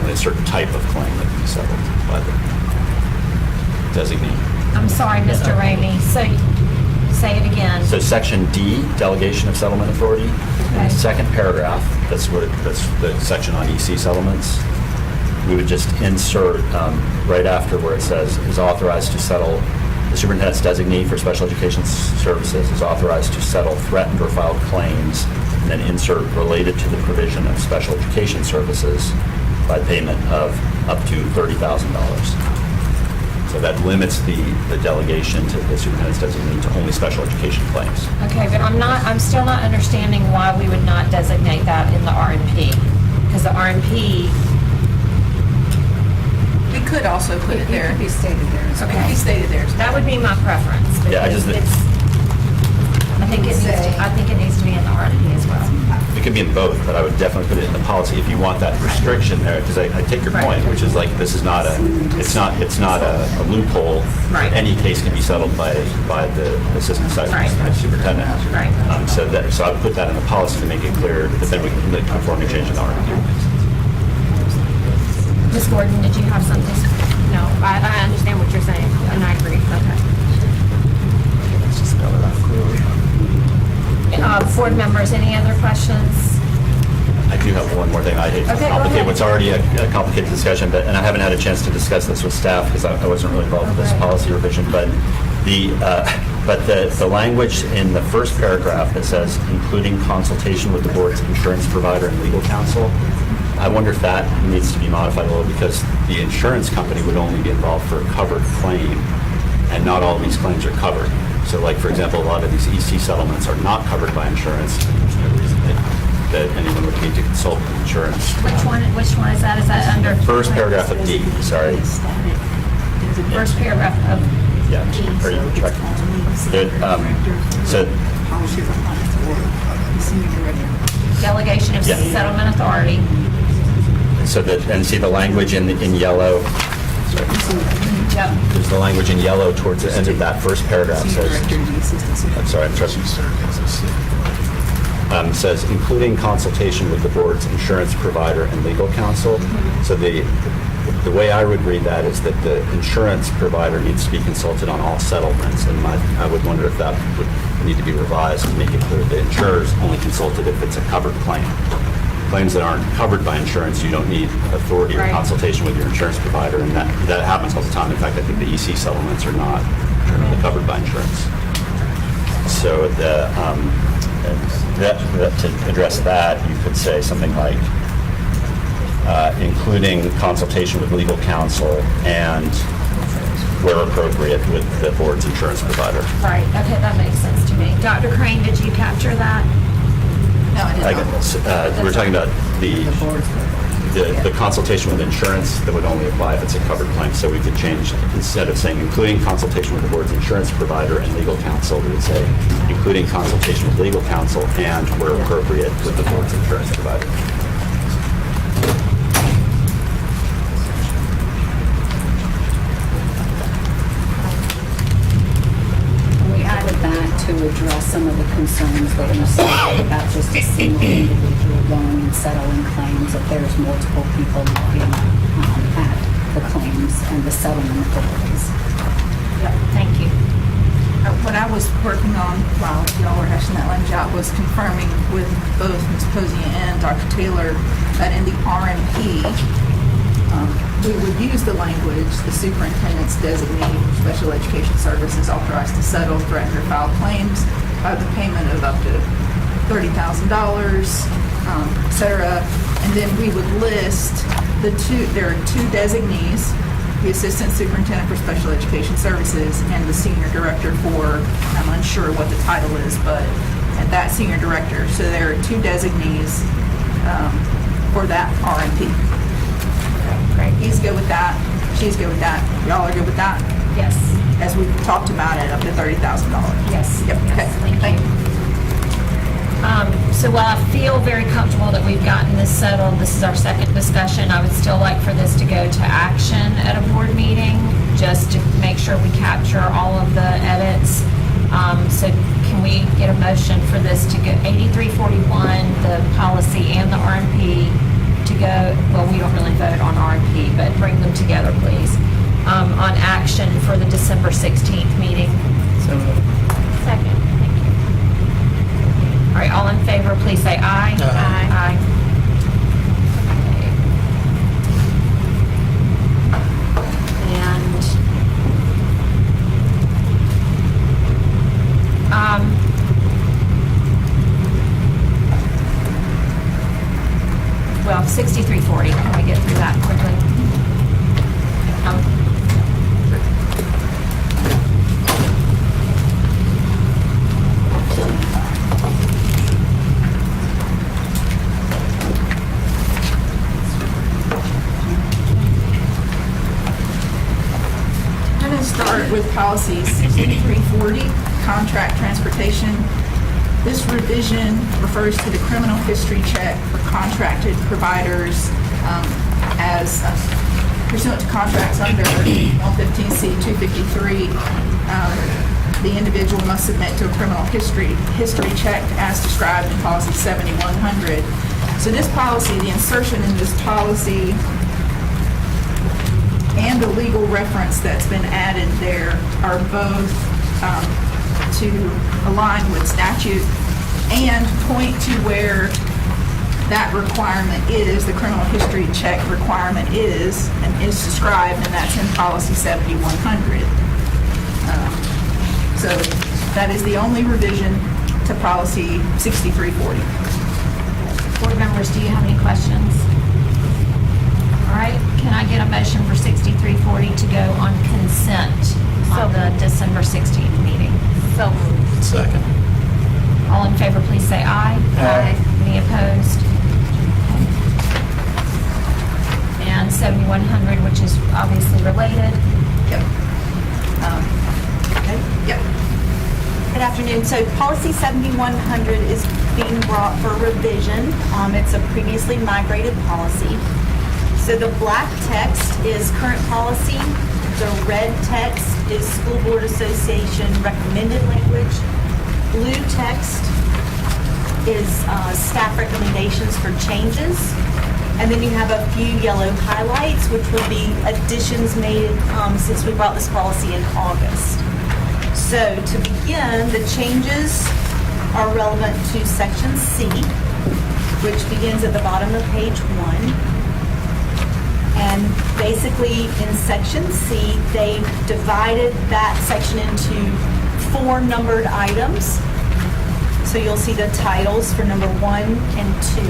Speaker 11: a certain type of claim that can be settled by the designee.
Speaker 2: I'm sorry, Mr. Ramey, so say it again.
Speaker 11: So section D, delegation of settlement authority, in
Speaker 2: Okay.
Speaker 11: the second paragraph, that's the section on EC settlements. We would just insert right after where it says is authorized to settle, the superintendent's designee for special education services is authorized to settle threatened or filed claims, and then insert related to the provision of special education services by payment of up to $30,000. So that limits the delegation to the superintendent's designee to only special education claims.
Speaker 2: Okay, but I'm still not understanding why we would not designate that in the RNP. Because the RNP,
Speaker 4: We could also put it there.
Speaker 3: It could be stated there as well.
Speaker 4: It could be stated there.
Speaker 2: that would be my preference.
Speaker 11: Yeah, I
Speaker 2: because
Speaker 11: just-
Speaker 2: I think it needs to be in the RNP as well.
Speaker 11: It could be in both, but I would definitely put it in the policy if you want that restriction there, because I take your
Speaker 2: Right.
Speaker 11: point, which is like, this is not it's not a loophole.
Speaker 2: Right.
Speaker 11: Any case can be settled by the assistant
Speaker 2: Right.
Speaker 11: superintendent.
Speaker 2: Right.
Speaker 11: So I would put that in the policy to make it clear, but then we can make conforming change in the RFQ.
Speaker 2: Ms. Gordon, did you have something?
Speaker 9: No, I understand what you're saying, and I agree. Okay.
Speaker 13: Let's just spell it out clearly.
Speaker 2: Board members, any other questions?
Speaker 11: I do have one more thing. I hate to
Speaker 7: Okay, go
Speaker 11: complicate
Speaker 7: ahead.
Speaker 11: what's already a complicated discussion, and I haven't had a chance to discuss this with staff because I wasn't really involved with this policy revision, but the language in the first paragraph that says, including consultation with the board's insurance provider and legal counsel, I wonder if that needs to be modified a little, because the insurance company would only be involved for a covered claim, and not all of these claims are covered. So like, for example, a lot of these EC settlements are not covered by insurance. There's no reason that anyone would need to consult with insurance.
Speaker 2: Which one is that? Is that under?
Speaker 11: First paragraph of D, sorry.
Speaker 2: First paragraph of
Speaker 11: Yeah, are you tracking? So,
Speaker 2: delegation of
Speaker 11: Yeah.
Speaker 2: settlement authority.
Speaker 11: so that, and see the language in yellow, sorry.
Speaker 2: Yep.
Speaker 11: There's the language in yellow towards the end of that first paragraph says, I'm sorry, I'm trusting. Says, including consultation with the board's insurance provider and legal counsel. So the way I would read that is that the insurance provider needs to be consulted on all settlements, and I would wonder if that would need to be revised to make it clear that insurers only consulted if it's a covered claim. Claims that aren't covered by insurance, you don't need authority or
Speaker 2: Right.
Speaker 11: consultation with your insurance provider, and that happens all the time. In fact, I think the EC settlements are not generally covered by insurance. So to address that, you could say something like, including consultation with legal counsel and, where appropriate, with the board's insurance provider.
Speaker 2: Right, okay, that makes sense to me. Dr. Crane, did you capture that?
Speaker 4: No, I did not.
Speaker 11: We're talking about the consultation with insurance that would only apply if it's a covered claim. So we could change, instead of saying including consultation with the board's insurance provider and legal counsel, we would say including consultation with legal counsel and, where appropriate, with the board's insurance provider.
Speaker 3: We added that to address some of the concerns that you said about just a single individual going and settling claims, if there's multiple people looking at the claims and the settlement authorities.
Speaker 2: Yep, thank you.
Speaker 4: What I was working on while y'all were hashing that language out was confirming with both Ms. Posey and Dr. Taylor that in the RMP, we would use the language, the superintendent's designee for special education services authorized to settle, threaten, or file claims by the payment of up to $30,000, et cetera. And then we would list there are two designees, the assistant superintendent for special education services and the senior director for, I'm unsure what the title is, but at that senior director. So there are two designees for that RMP.
Speaker 2: Great.
Speaker 4: He's good with that. She's good with that. Y'all are good with that?
Speaker 2: Yes.
Speaker 4: As we talked about it, up to $30,000.
Speaker 2: Yes.
Speaker 4: Yep.
Speaker 2: Yes,
Speaker 4: Okay.
Speaker 2: thank you. So while I feel very comfortable that we've gotten this settled, this is our second discussion, I would still like for this to go to action at a board meeting, just to make sure we capture all of the edits. So can we get a motion for this to go, 8341, the policy and the RMP, to go, well, we don't really vote on RMP, but bring them together, please, on action for the December 16th meeting?
Speaker 14: So
Speaker 2: Second. Thank you. All right, all in favor, please say aye. Aye. And, well, 6340, can we get through that quickly?
Speaker 4: I'm going to start with policy 6340, contract transportation. This revision refers to the criminal history check for contracted providers as pursuant to contracts under 115C 253. The individual must submit to a criminal history check as described in policy 7100. So this policy, the insertion in this policy and the legal reference that's been added there are both to align with statute and point to where that requirement is, the criminal history check requirement is, and is described, and that's in policy 7100. So that is the only revision to policy 6340.
Speaker 2: Board members, do you have any questions? All right, can I get a motion for 6340 to go on consent on the December 16th meeting?
Speaker 9: So moved.
Speaker 1: Second.
Speaker 2: All in favor, please say aye.
Speaker 1: Aye.
Speaker 2: Any opposed? And 7100, which is obviously related.
Speaker 4: Yep. Okay, yep.
Speaker 15: Good afternoon. So policy 7100 is being brought for revision. It's a previously migrated policy. So the black text is current policy. The red text is School Board Association recommended language. Blue text is staff recommendations for changes. And then you have a few yellow highlights, which would be additions made since we brought this policy in August. So to begin, the changes are relevant to section C, which begins at the bottom of page 1. And basically in section C, they divided that section into 4 numbered items. So you'll see the titles for number 1 and 2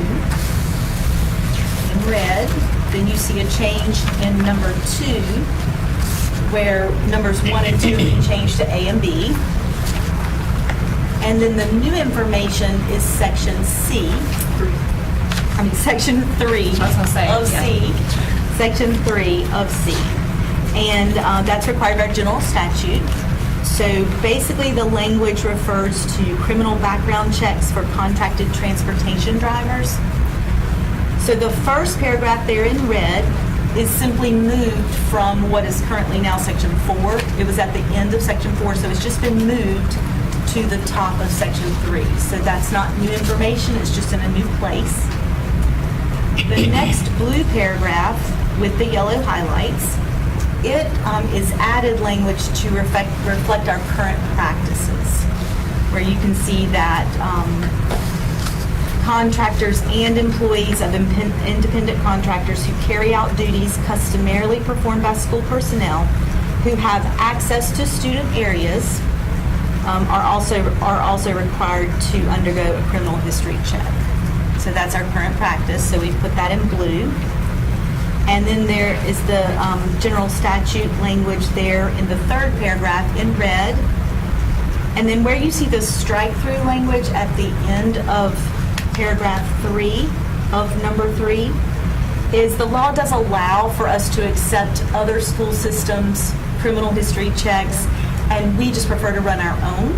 Speaker 15: in red. Then you see a change in number 2, where numbers 1 and 2 have been changed to A and B. And then the new information is section C. Section 3 of C. Section 3 of C. And that's required by general statute. So basically the language refers to criminal background checks for contracted transportation drivers. So the first paragraph there in red is simply moved from what is currently now section 4. It was at the end of section 4, so it's just been moved to the top of section 3. So that's not new information, it's just in a new place. The next blue paragraph with the yellow highlights, it is added language to reflect our current practices, where you can see that contractors and employees of independent contractors who carry out duties customarily performed by school personnel who have access to student areas are also required to undergo a criminal history check. So that's our current practice, so we've put that in blue. And then there is the general statute language there in the third paragraph in red. And then where you see the strike-through language at the end of paragraph 3 of number 3 is the law does allow for us to accept other school systems' criminal history checks, and we just prefer to run our own.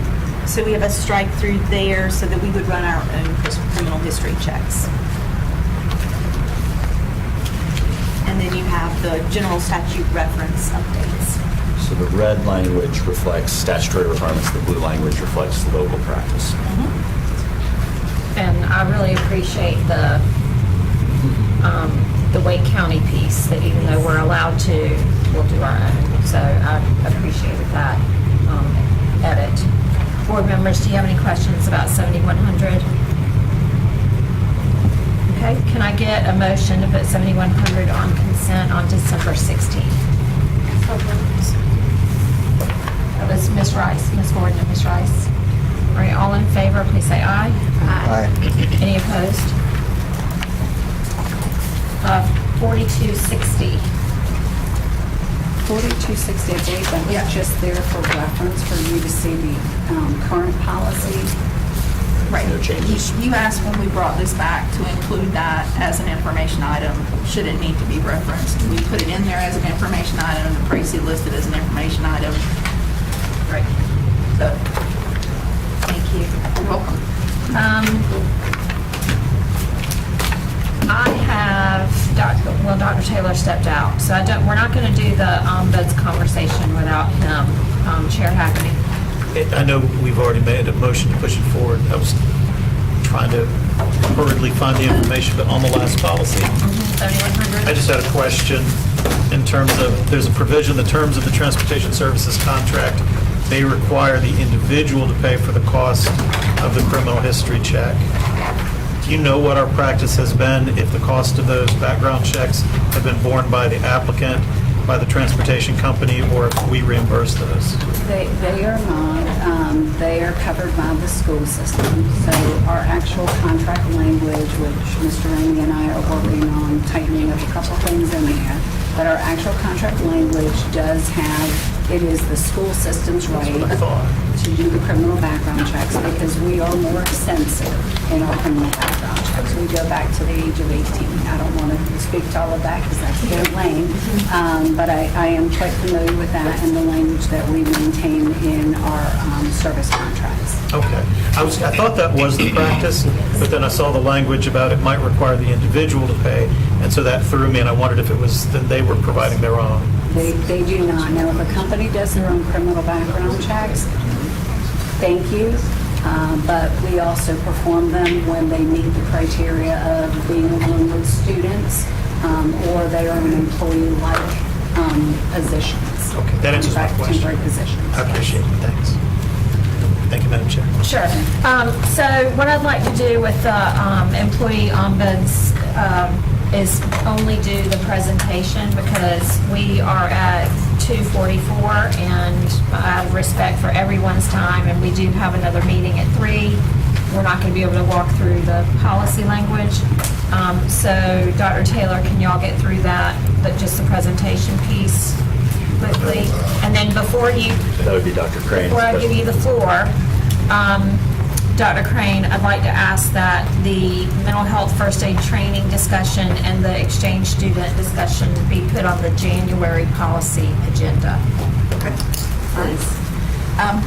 Speaker 15: So we have a strike-through there so that we would run our own criminal history checks. And then you have the general statute reference updates.
Speaker 11: So the red language reflects statutory requirements, the blue language reflects local practice.
Speaker 2: And I really appreciate the Wake County piece, that even though we're allowed to, we'll do our own. So I appreciated that edit. Board members, do you have any questions about 7100? Okay, can I get a motion to put 7100 on consent on December 16th? That was Ms. Rice, Ms. Gordon and Ms. Rice. All right, all in favor, please say aye.
Speaker 13: Aye.
Speaker 2: Any opposed? 4260.
Speaker 3: 4260, I believe that was just there for reference for you to see the current policy.
Speaker 4: Right.
Speaker 11: No changes.
Speaker 4: You asked when we brought this back to include that as an information item, should it need to be referenced. We put it in there as an information item, and Tracy listed as an information item. Right. So,
Speaker 3: Thank you.
Speaker 4: you're welcome.
Speaker 2: I have, Dr. Taylor stepped out, so we're not going to do the ombuds conversation without him. Chair Hackney.
Speaker 1: I know we've already made a motion to push it forward. I was trying to hurriedly find the information, but on the last policy,
Speaker 2: 7100.
Speaker 1: I just had a question in terms of, there's a provision, the terms of the transportation services contract may require the individual to pay for the cost of the criminal history check. Do you know what our practice has been, if the cost of those background checks have been borne by the applicant, by the transportation company, or if we reimburse those?
Speaker 3: They are not. They are covered by the school system. So our actual contract language, which Mr. Ramey and I are working on tightening up a couple things in there, but our actual contract language does have, it is the school system's right to do the criminal background checks because we are more extensive in our criminal background checks. We go back to the age of 18. I don't want to speak to all of that because that's very lame, but I am quite familiar with that and the language that we maintain in our service contracts.
Speaker 1: Okay. I thought that was the practice, but then I saw the language about it might require the individual to pay, and so that threw me, and I wondered if it was that they were providing their own.
Speaker 3: They do not. Now, if a company does their own criminal background checks, thank you, but we also perform them when they meet the criteria of being along with students or they are in employee-like positions.
Speaker 1: Okay, that answers my question.
Speaker 3: Temporary positions.
Speaker 1: I appreciate it. Thanks. Thank you, Madam Chair.
Speaker 2: Sure. So what I'd like to do with the employee ombuds is only do the presentation because we are at 2:44 and I have respect for everyone's time and we do have another meeting at 3. We're not going to be able to walk through the policy language. So Dr. Taylor, can y'all get through that, but just the presentation piece quickly? And then before you...
Speaker 11: That would be Dr. Crane.
Speaker 2: Before I give you the floor, Dr. Crane, I'd like to ask that the mental health first aid training discussion and the exchange student discussion be put on the January policy agenda.
Speaker 4: Okay.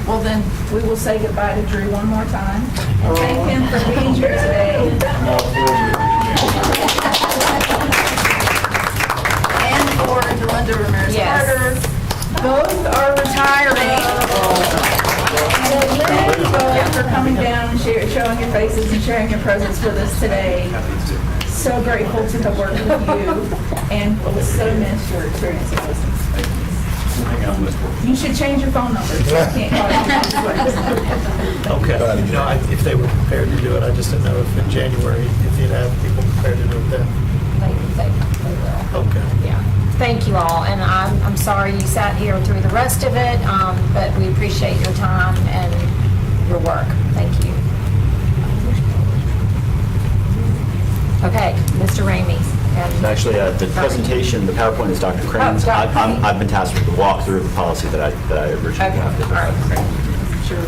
Speaker 4: Well, then, we will say goodbye to Drew one more time. And thank him for being here today. And for Delinda Ramirez Carter. Both are retiring. And thank you both for coming down and showing your faces and sharing your presence with us today. So grateful to have worked with you and will so miss your experience and wisdom. You should change your phone number so I can't call you.
Speaker 1: Okay. You know, if they were prepared to do it, I just didn't know if in January, if you'd have people prepared to do it then.
Speaker 2: They will.
Speaker 1: Okay.
Speaker 2: Yeah. Thank you all, and I'm sorry you sat here through the rest of it, but we appreciate your time and your work. Thank you. Okay, Mr. Ramey. and-
Speaker 11: Actually, the presentation, the PowerPoint is Dr. Crane's.
Speaker 2: Dr. Crane.
Speaker 11: I've been tasked with the walkthrough of the policy that I originally drafted.
Speaker 2: All right, great.
Speaker 4: Sure.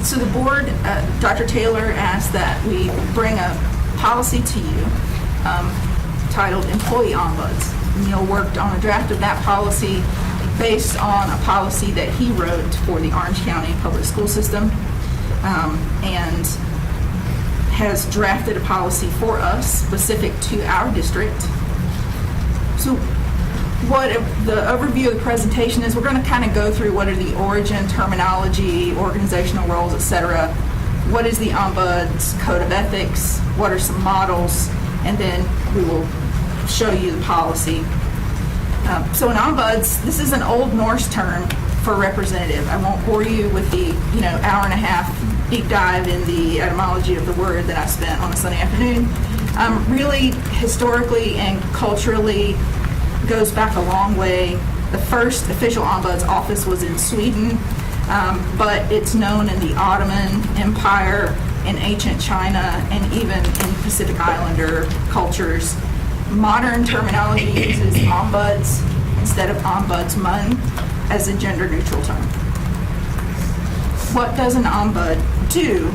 Speaker 4: So the board, Dr. Taylor asked that we bring a policy to you titled Employee Ombuds. Neil worked on a draft of that policy based on a policy that he wrote for the Orange County Public School System, and has drafted a policy for us specific to our district. So what the overview of the presentation is, we're going to kind of go through what are the origin, terminology, organizational roles, et cetera. What is the Ombuds Code of Ethics? What are some models? And then we will show you the policy. So an Ombuds, this is an Old Norse term for representative. I won't bore you with the hour and a half deep dive in the etymology of the word that I spent on a Sunday afternoon. Really, historically and culturally, goes back a long way. The first official Ombuds office was in Sweden, but it's known in the Ottoman Empire, in ancient China, and even in Pacific Islander cultures. Modern terminology uses ombuds instead of ombudsman as a gender-neutral term. What does an ombud do?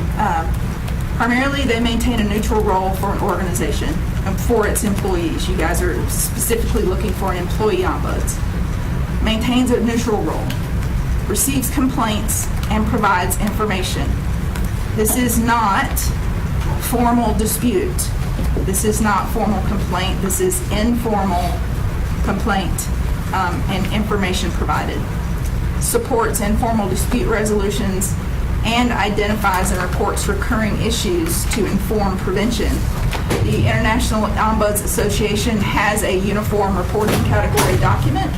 Speaker 4: Primarily, they maintain a neutral role for an organization and for its employees. You guys are specifically looking for an employee ombuds. Maintains a neutral role, receives complaints, and provides information. This is not formal dispute. This is not formal complaint. This is informal complaint and information provided. Supports informal dispute resolutions and identifies and reports recurring issues to inform prevention. The International Ombuds Association has a uniform reporting category document,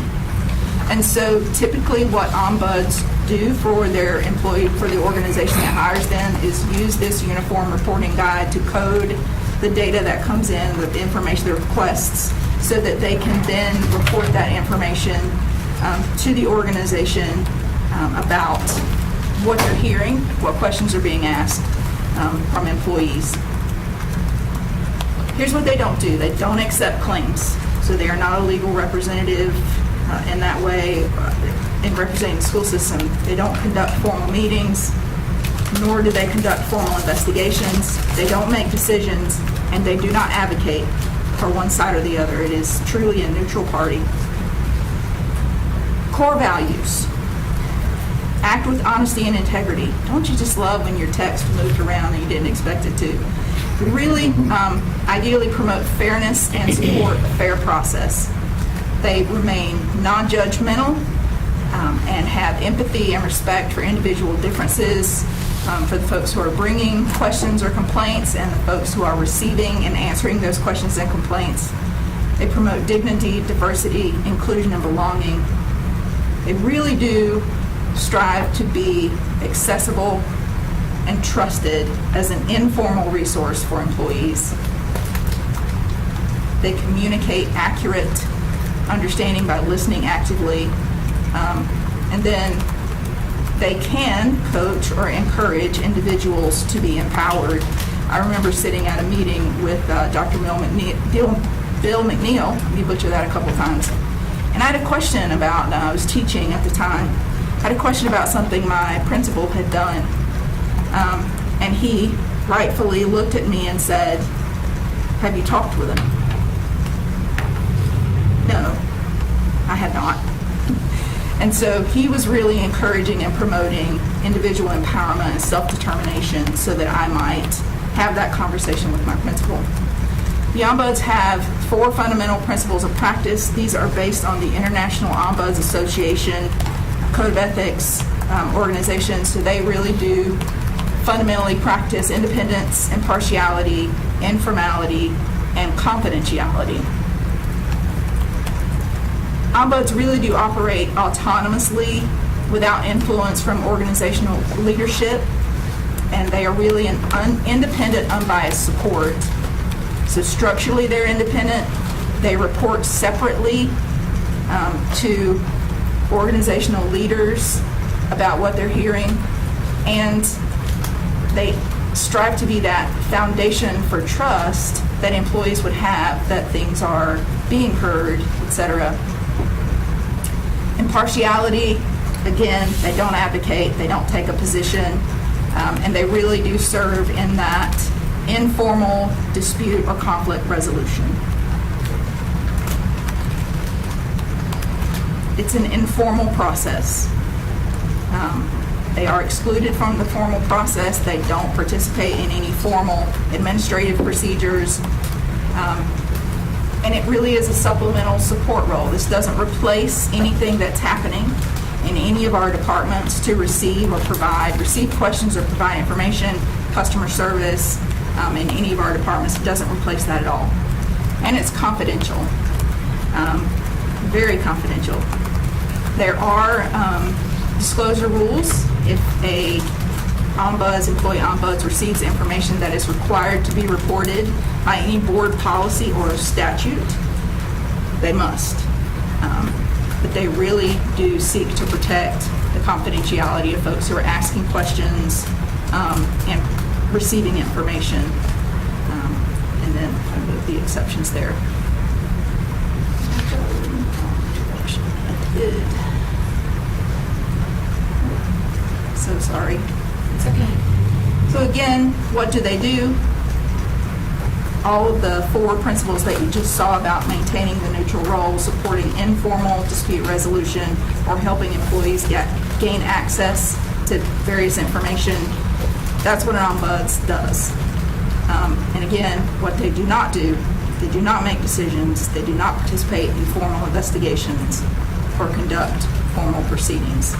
Speaker 4: And so typically what ombuds do for their employee, for the organization that hires them, is use this uniform reporting guide to code the data that comes in, the information, the requests, so that they can then report that information to the organization about what they're hearing, what questions are being asked from employees. Here's what they don't do. They don't accept claims. So they are not a legal representative in that way in representing the school system. They don't conduct formal meetings, nor do they conduct formal investigations. They don't make decisions, and they do not advocate for one side or the other. It is truly a neutral party. Core values. Act with honesty and integrity. Don't you just love when your text moved around and you didn't expect it to? Really, ideally promote fairness and support a fair process. They remain non-judgmental and have empathy and respect for individual differences, for the folks who are bringing questions or complaints and the folks who are receiving and answering those questions and complaints. They promote dignity, diversity, inclusion, and belonging. They really do strive to be accessible and trusted as an informal resource for employees. They communicate accurate understanding by listening actively, and then they can coach or encourage individuals to be empowered. I remember sitting at a meeting with Dr. Bill McNeil, you butchered that a couple times, and I had a question about, I was teaching at the time, I had a question about something my principal had done. And he rightfully looked at me and said, "Have you talked with him?" No, I had not. And so he was really encouraging and promoting individual empowerment and self-determination so that I might have that conversation with my principal. The Ombuds have 4 fundamental principles of practice. These are based on the International Ombuds Association Code of Ethics organization, so they really do fundamentally practice independence, impartiality, informality, and confidentiality. Ombuds really do operate autonomously without influence from organizational leadership, and they are really an independent, unbiased support. So structurally they're independent. They report separately to organizational leaders about what they're hearing, and they strive to be that foundation for trust that employees would have that things are being heard, etc. Impartiality, again, they don't advocate, they don't take a position, and they really do serve in that informal dispute or conflict resolution. It's an informal process. They are excluded from the formal process. They don't participate in any formal administrative procedures. And it really is a supplemental support role. This doesn't replace anything that's happening in any of our departments to receive questions or provide information, customer service, in any of our departments. It doesn't replace that at all. And it's confidential, very confidential. There are disclosure rules. If a employee ombuds receives information that is required to be reported by any board policy or statute, they must. But they really do seek to protect the confidentiality of folks who are asking questions and receiving information. And then I move the exceptions there. So sorry.
Speaker 9: It's okay.
Speaker 4: So again, what do? All of the 4 principles that you just saw about maintaining the neutral role, supporting informal dispute resolution, or helping employees gain access to various information, that's what an ombuds does. And again, what they do not do, they do not make decisions, they do not participate in formal investigations or conduct formal proceedings.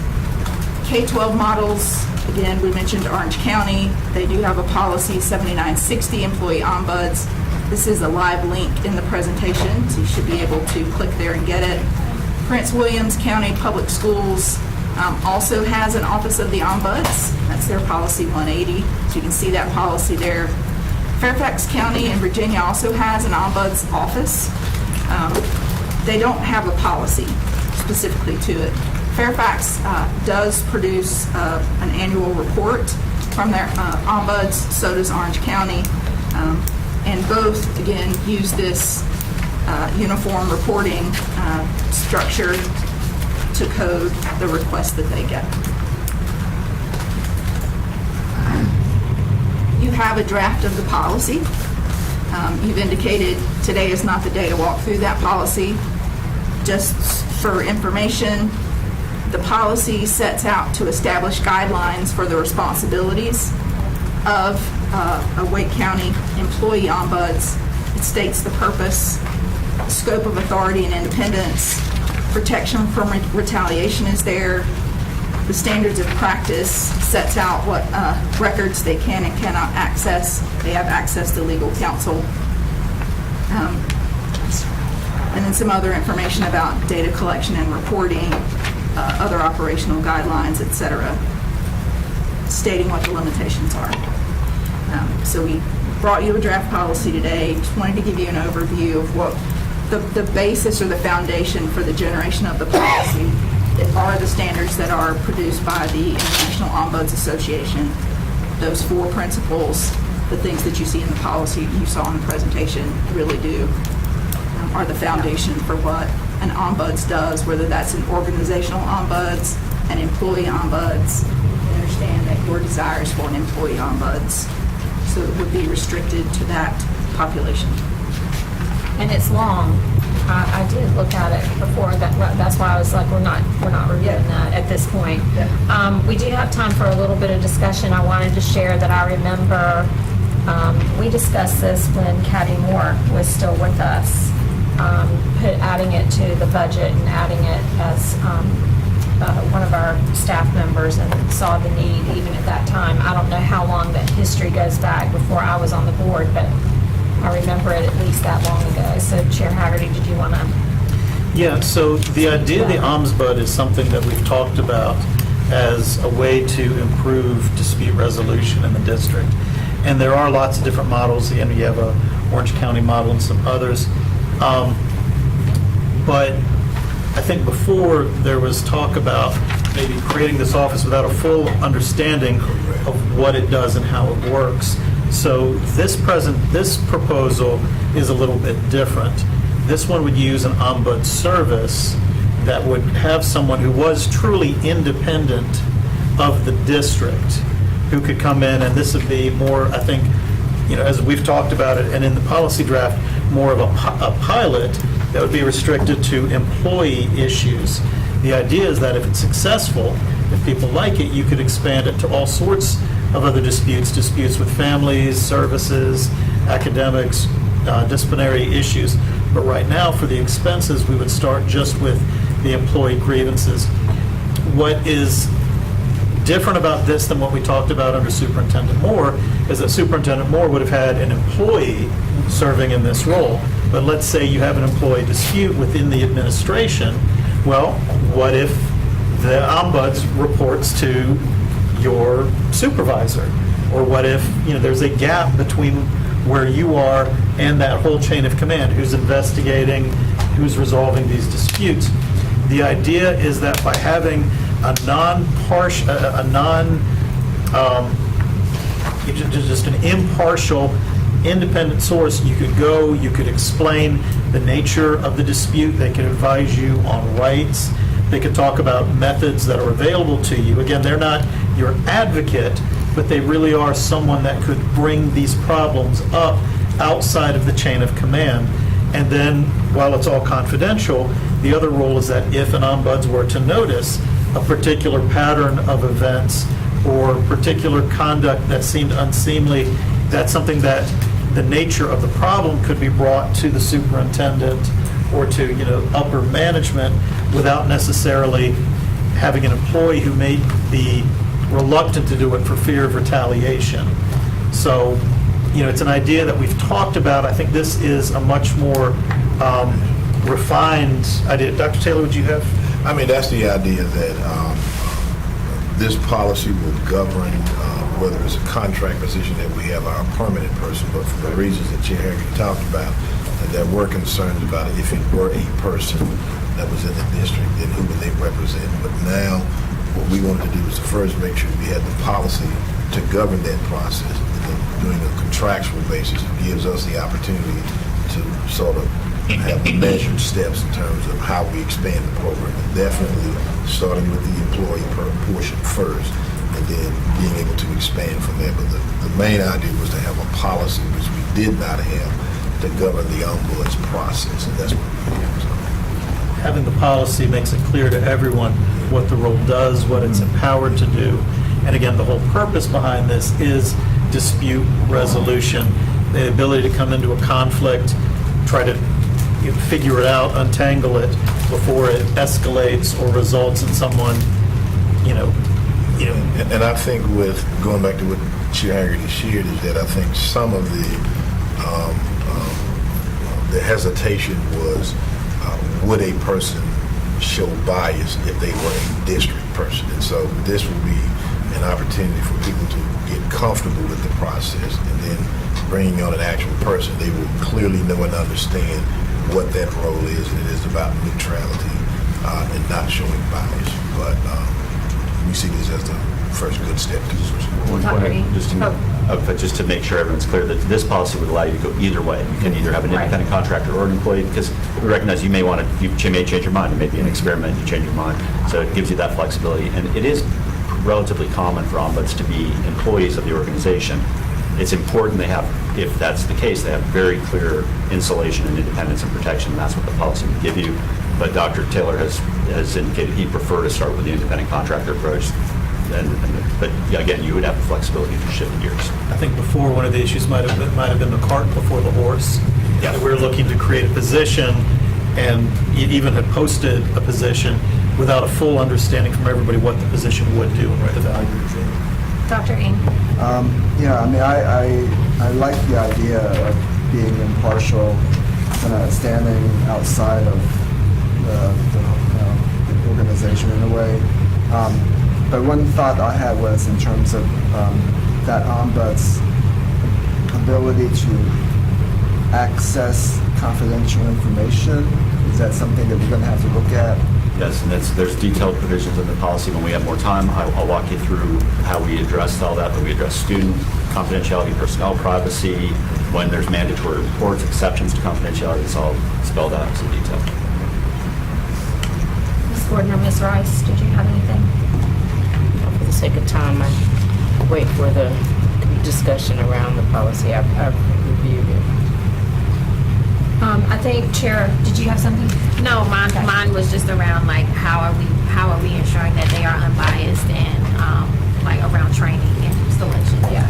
Speaker 4: K-12 models, again, we mentioned Orange County. They do have a policy, 7960, employee ombuds. This is a live link in the presentation, so you should be able to click there and get it. Prince Williams County Public Schools also has an Office of the Ombuds. That's their policy 180. So you can see that policy there. Fairfax County in Virginia also has an Ombuds office. They don't have a policy specifically to it. Fairfax does produce an annual report from their ombuds, so does Orange County. And both, again, use this uniform reporting structure to code the requests that they get. You have a draft of the policy. You've indicated today is not the day to walk through that policy. Just for information, the policy sets out to establish guidelines for the responsibilities of a Wake County employee ombuds. It states the purpose, scope of authority and independence, protection from retaliation is there, the standards of practice sets out what records they can and cannot access. They have access to legal counsel. And then some other information about data collection and reporting, other operational guidelines, et cetera, stating what the limitations are. So we brought you a draft policy today. Just wanted to give you an overview of what the basis or the foundation for the generation of the policy. It are the standards that are produced by the International Ombuds Association. Those 4 principles, the things that you see in the policy you saw in the presentation, really do are the foundation for what an ombuds does, whether that's an organizational ombuds, an employee ombuds. You understand that your desire is for an employee ombuds, so it would be restricted to that population.
Speaker 2: And it's long. I did look at it before, that's why I was like, we're not reviewing that at this point. We do have time for a little bit of discussion. I wanted to share that I remember we discussed this when Kathy Moore was still with us, adding it to the budget and adding it as one of our staff members, and saw the need even at that time. I don't know how long that history goes back before I was on the board, but I remember it at least that long ago. So Chair Haggerty, did you want to?
Speaker 1: Yeah, so the idea of the OMSBud is something that we've talked about as a way to improve dispute resolution in the district. And there are lots of different models. You have a Orange County model and some others. But I think before there was talk about maybe creating this office without a full understanding of what it does and how it works. So this proposal is a little bit different. This one would use an ombud service that would have someone who was truly independent of the district who could come in, and this would be more, I think, as we've talked about it, and in the policy draft, more of a pilot that would be restricted to employee issues. The idea is that if it's successful, if people like it, you could expand it to all sorts of other disputes with families, services, academics, disciplinary issues. But right now, for the expenses, we would start just with the employee grievances. What is different about this than what we talked about under Superintendent Moore is that Superintendent Moore would have had an employee serving in this role. But let's say you have an employee dispute within the administration. Well, what if the ombuds reports to your supervisor? Or what if there's a gap between where you are and that whole chain of command, who's investigating, who's resolving these disputes? The idea is that by having just an impartial, independent source, you could explain the nature of the dispute, they could advise you on rights, they could talk about methods that are available to you. Again, they're not your advocate, but they really are someone that could bring these problems up outside of the chain of command. And then, while it's all confidential, the other rule is that if an ombuds were to notice a particular pattern of events or particular conduct that seemed unseemly, that's something that the nature of the problem could be brought to the superintendent or to upper management without necessarily having an employee who may be reluctant to do it for fear of retaliation. So, it's an idea that we've talked about. I think this is a much more refined idea. Dr. Taylor, would you have?
Speaker 6: I mean, that's the idea that this policy will govern whether it's a contract position that we have our permanent person, but for the reasons that Chair Hagerty talked about, and there were concerns about it, if it were a person that was in the district, then who would they represent? But now, what we wanted to do is to first make sure we had the policy to govern that process. And then doing a contractual basis, it gives us the opportunity to sort of have measured steps in terms of how we expand the program. And definitely starting with the employee portion first, and then being able to expand from there. But the main idea was to have a policy, which we did not have, to govern the ombuds process, and that's what we have. So.
Speaker 1: Having the policy makes it clear to everyone what the role does, what it's empowered to do. And again, the whole purpose behind this is dispute resolution, the ability to come into a conflict, try to figure it out, untangle it before it escalates or results in someone,
Speaker 6: And I think with going back to what Chair Hagerty shared is that I think some of the hesitation was would a person show bias if they were a district person, and so this will be an opportunity for people to get comfortable with the process, and then bringing on an actual person, they will clearly know and understand what that role is, and it is about neutrality and not showing bias. But we see this as the first good step to this.
Speaker 11: Just to make sure everyone's clear, that this policy would allow you to go either way. You can either have an independent contractor or an employee, because we recognize you may may change your mind. It may be an experiment, you change your mind. So it gives you that flexibility. And it is relatively common for ombuds to be employees of the organization. It's important they have, if that's the case, they have very clear insulation and independence and protection, and that's what the policy would give you. But Dr. Taylor has indicated he'd prefer to start with the independent contractor approach. But again, you would have the flexibility to shift gears.
Speaker 1: I think before, one of the issues might have been the cart before the horse.
Speaker 11: Yeah.
Speaker 1: We're looking to create a position, and you even had posted a position without a full understanding from everybody what the position would do and what the value would be.
Speaker 2: Dr. Ng?
Speaker 13: Yeah, I mean, I like the idea of being impartial, kind of standing outside of the organization in a way. But one thought I had was in terms of that ombuds' ability to access confidential information. Is that something that we're going to have to look at?
Speaker 11: Yes, and there's detailed provisions in the policy. When we have more time, I'll walk you through how we address all that, but we address student confidentiality, personnel privacy, when there's mandatory reports, exceptions to confidentiality. It's all spelled out in some detail.
Speaker 2: Ms. Gordon or Ms. Rice, did you have anything?
Speaker 14: For the sake of time, I wait for the discussion around the policy. I've reviewed it.
Speaker 2: I think, Chair, did you have something?
Speaker 9: No, mine was just around like how are we ensuring that they are unbiased and like around training and selection.
Speaker 2: Yeah.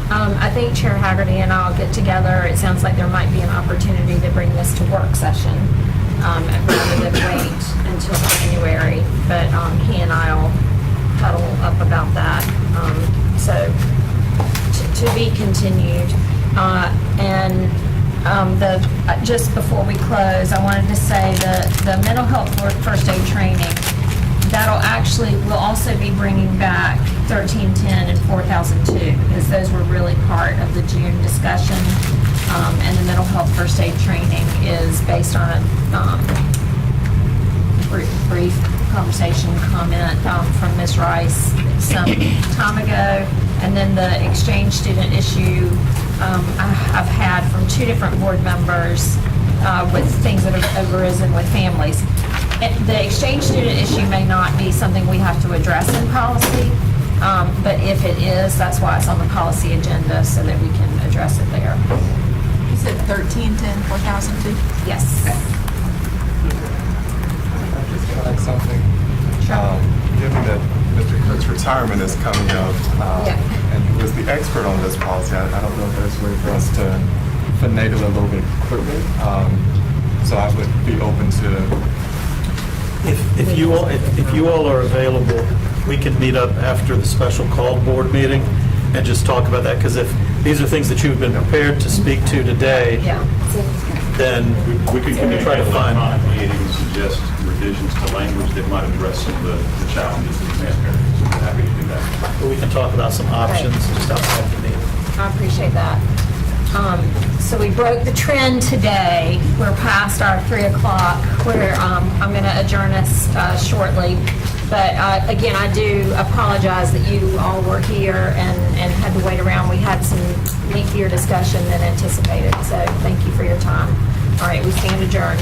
Speaker 2: I think Chair Hagerty and I'll get together. It sounds like there might be an opportunity to bring this to work session rather than wait until January. But he and I will huddle up about that. So to be continued. Just before we close, I wanted to say the mental health first aid training, we'll also be bringing back 1310 and 4002, because those were really part of the June discussion. And the mental health first aid training is based on a brief conversation comment from Ms. Rice some time ago. And then the exchange student issue I've had from two different board members with things that have arisen with families. The exchange student issue may not be something we have to address in policy, but if it is, that's why it's on the policy agenda, so that we can address it there.
Speaker 4: You said 1310, 4002?
Speaker 2: Yes.
Speaker 16: I'd just like something. Given that Mr. Cook's retirement is coming up, and he was the expert on this policy, I don't know if there's a way for us to finagle a little bit quickly. So I would be open to.
Speaker 1: If you all are available, we can meet up after the special called board meeting and just talk about that, because if these are things that you've been prepared to speak to today, then
Speaker 17: We could
Speaker 1: try to find.
Speaker 17: and suggest revisions to language that might address some of the challenges in exam areas. I'm happy to do that.
Speaker 1: We can talk about some options just outside the meeting.
Speaker 2: I appreciate that. So we broke the trend today. We're past our 3 o'clock, where I'm going to adjourn us shortly. But again, I do apologize that you all were here and had to wait around. We had some lengthier discussion than anticipated, so thank you for your time. All right, we stand adjourned.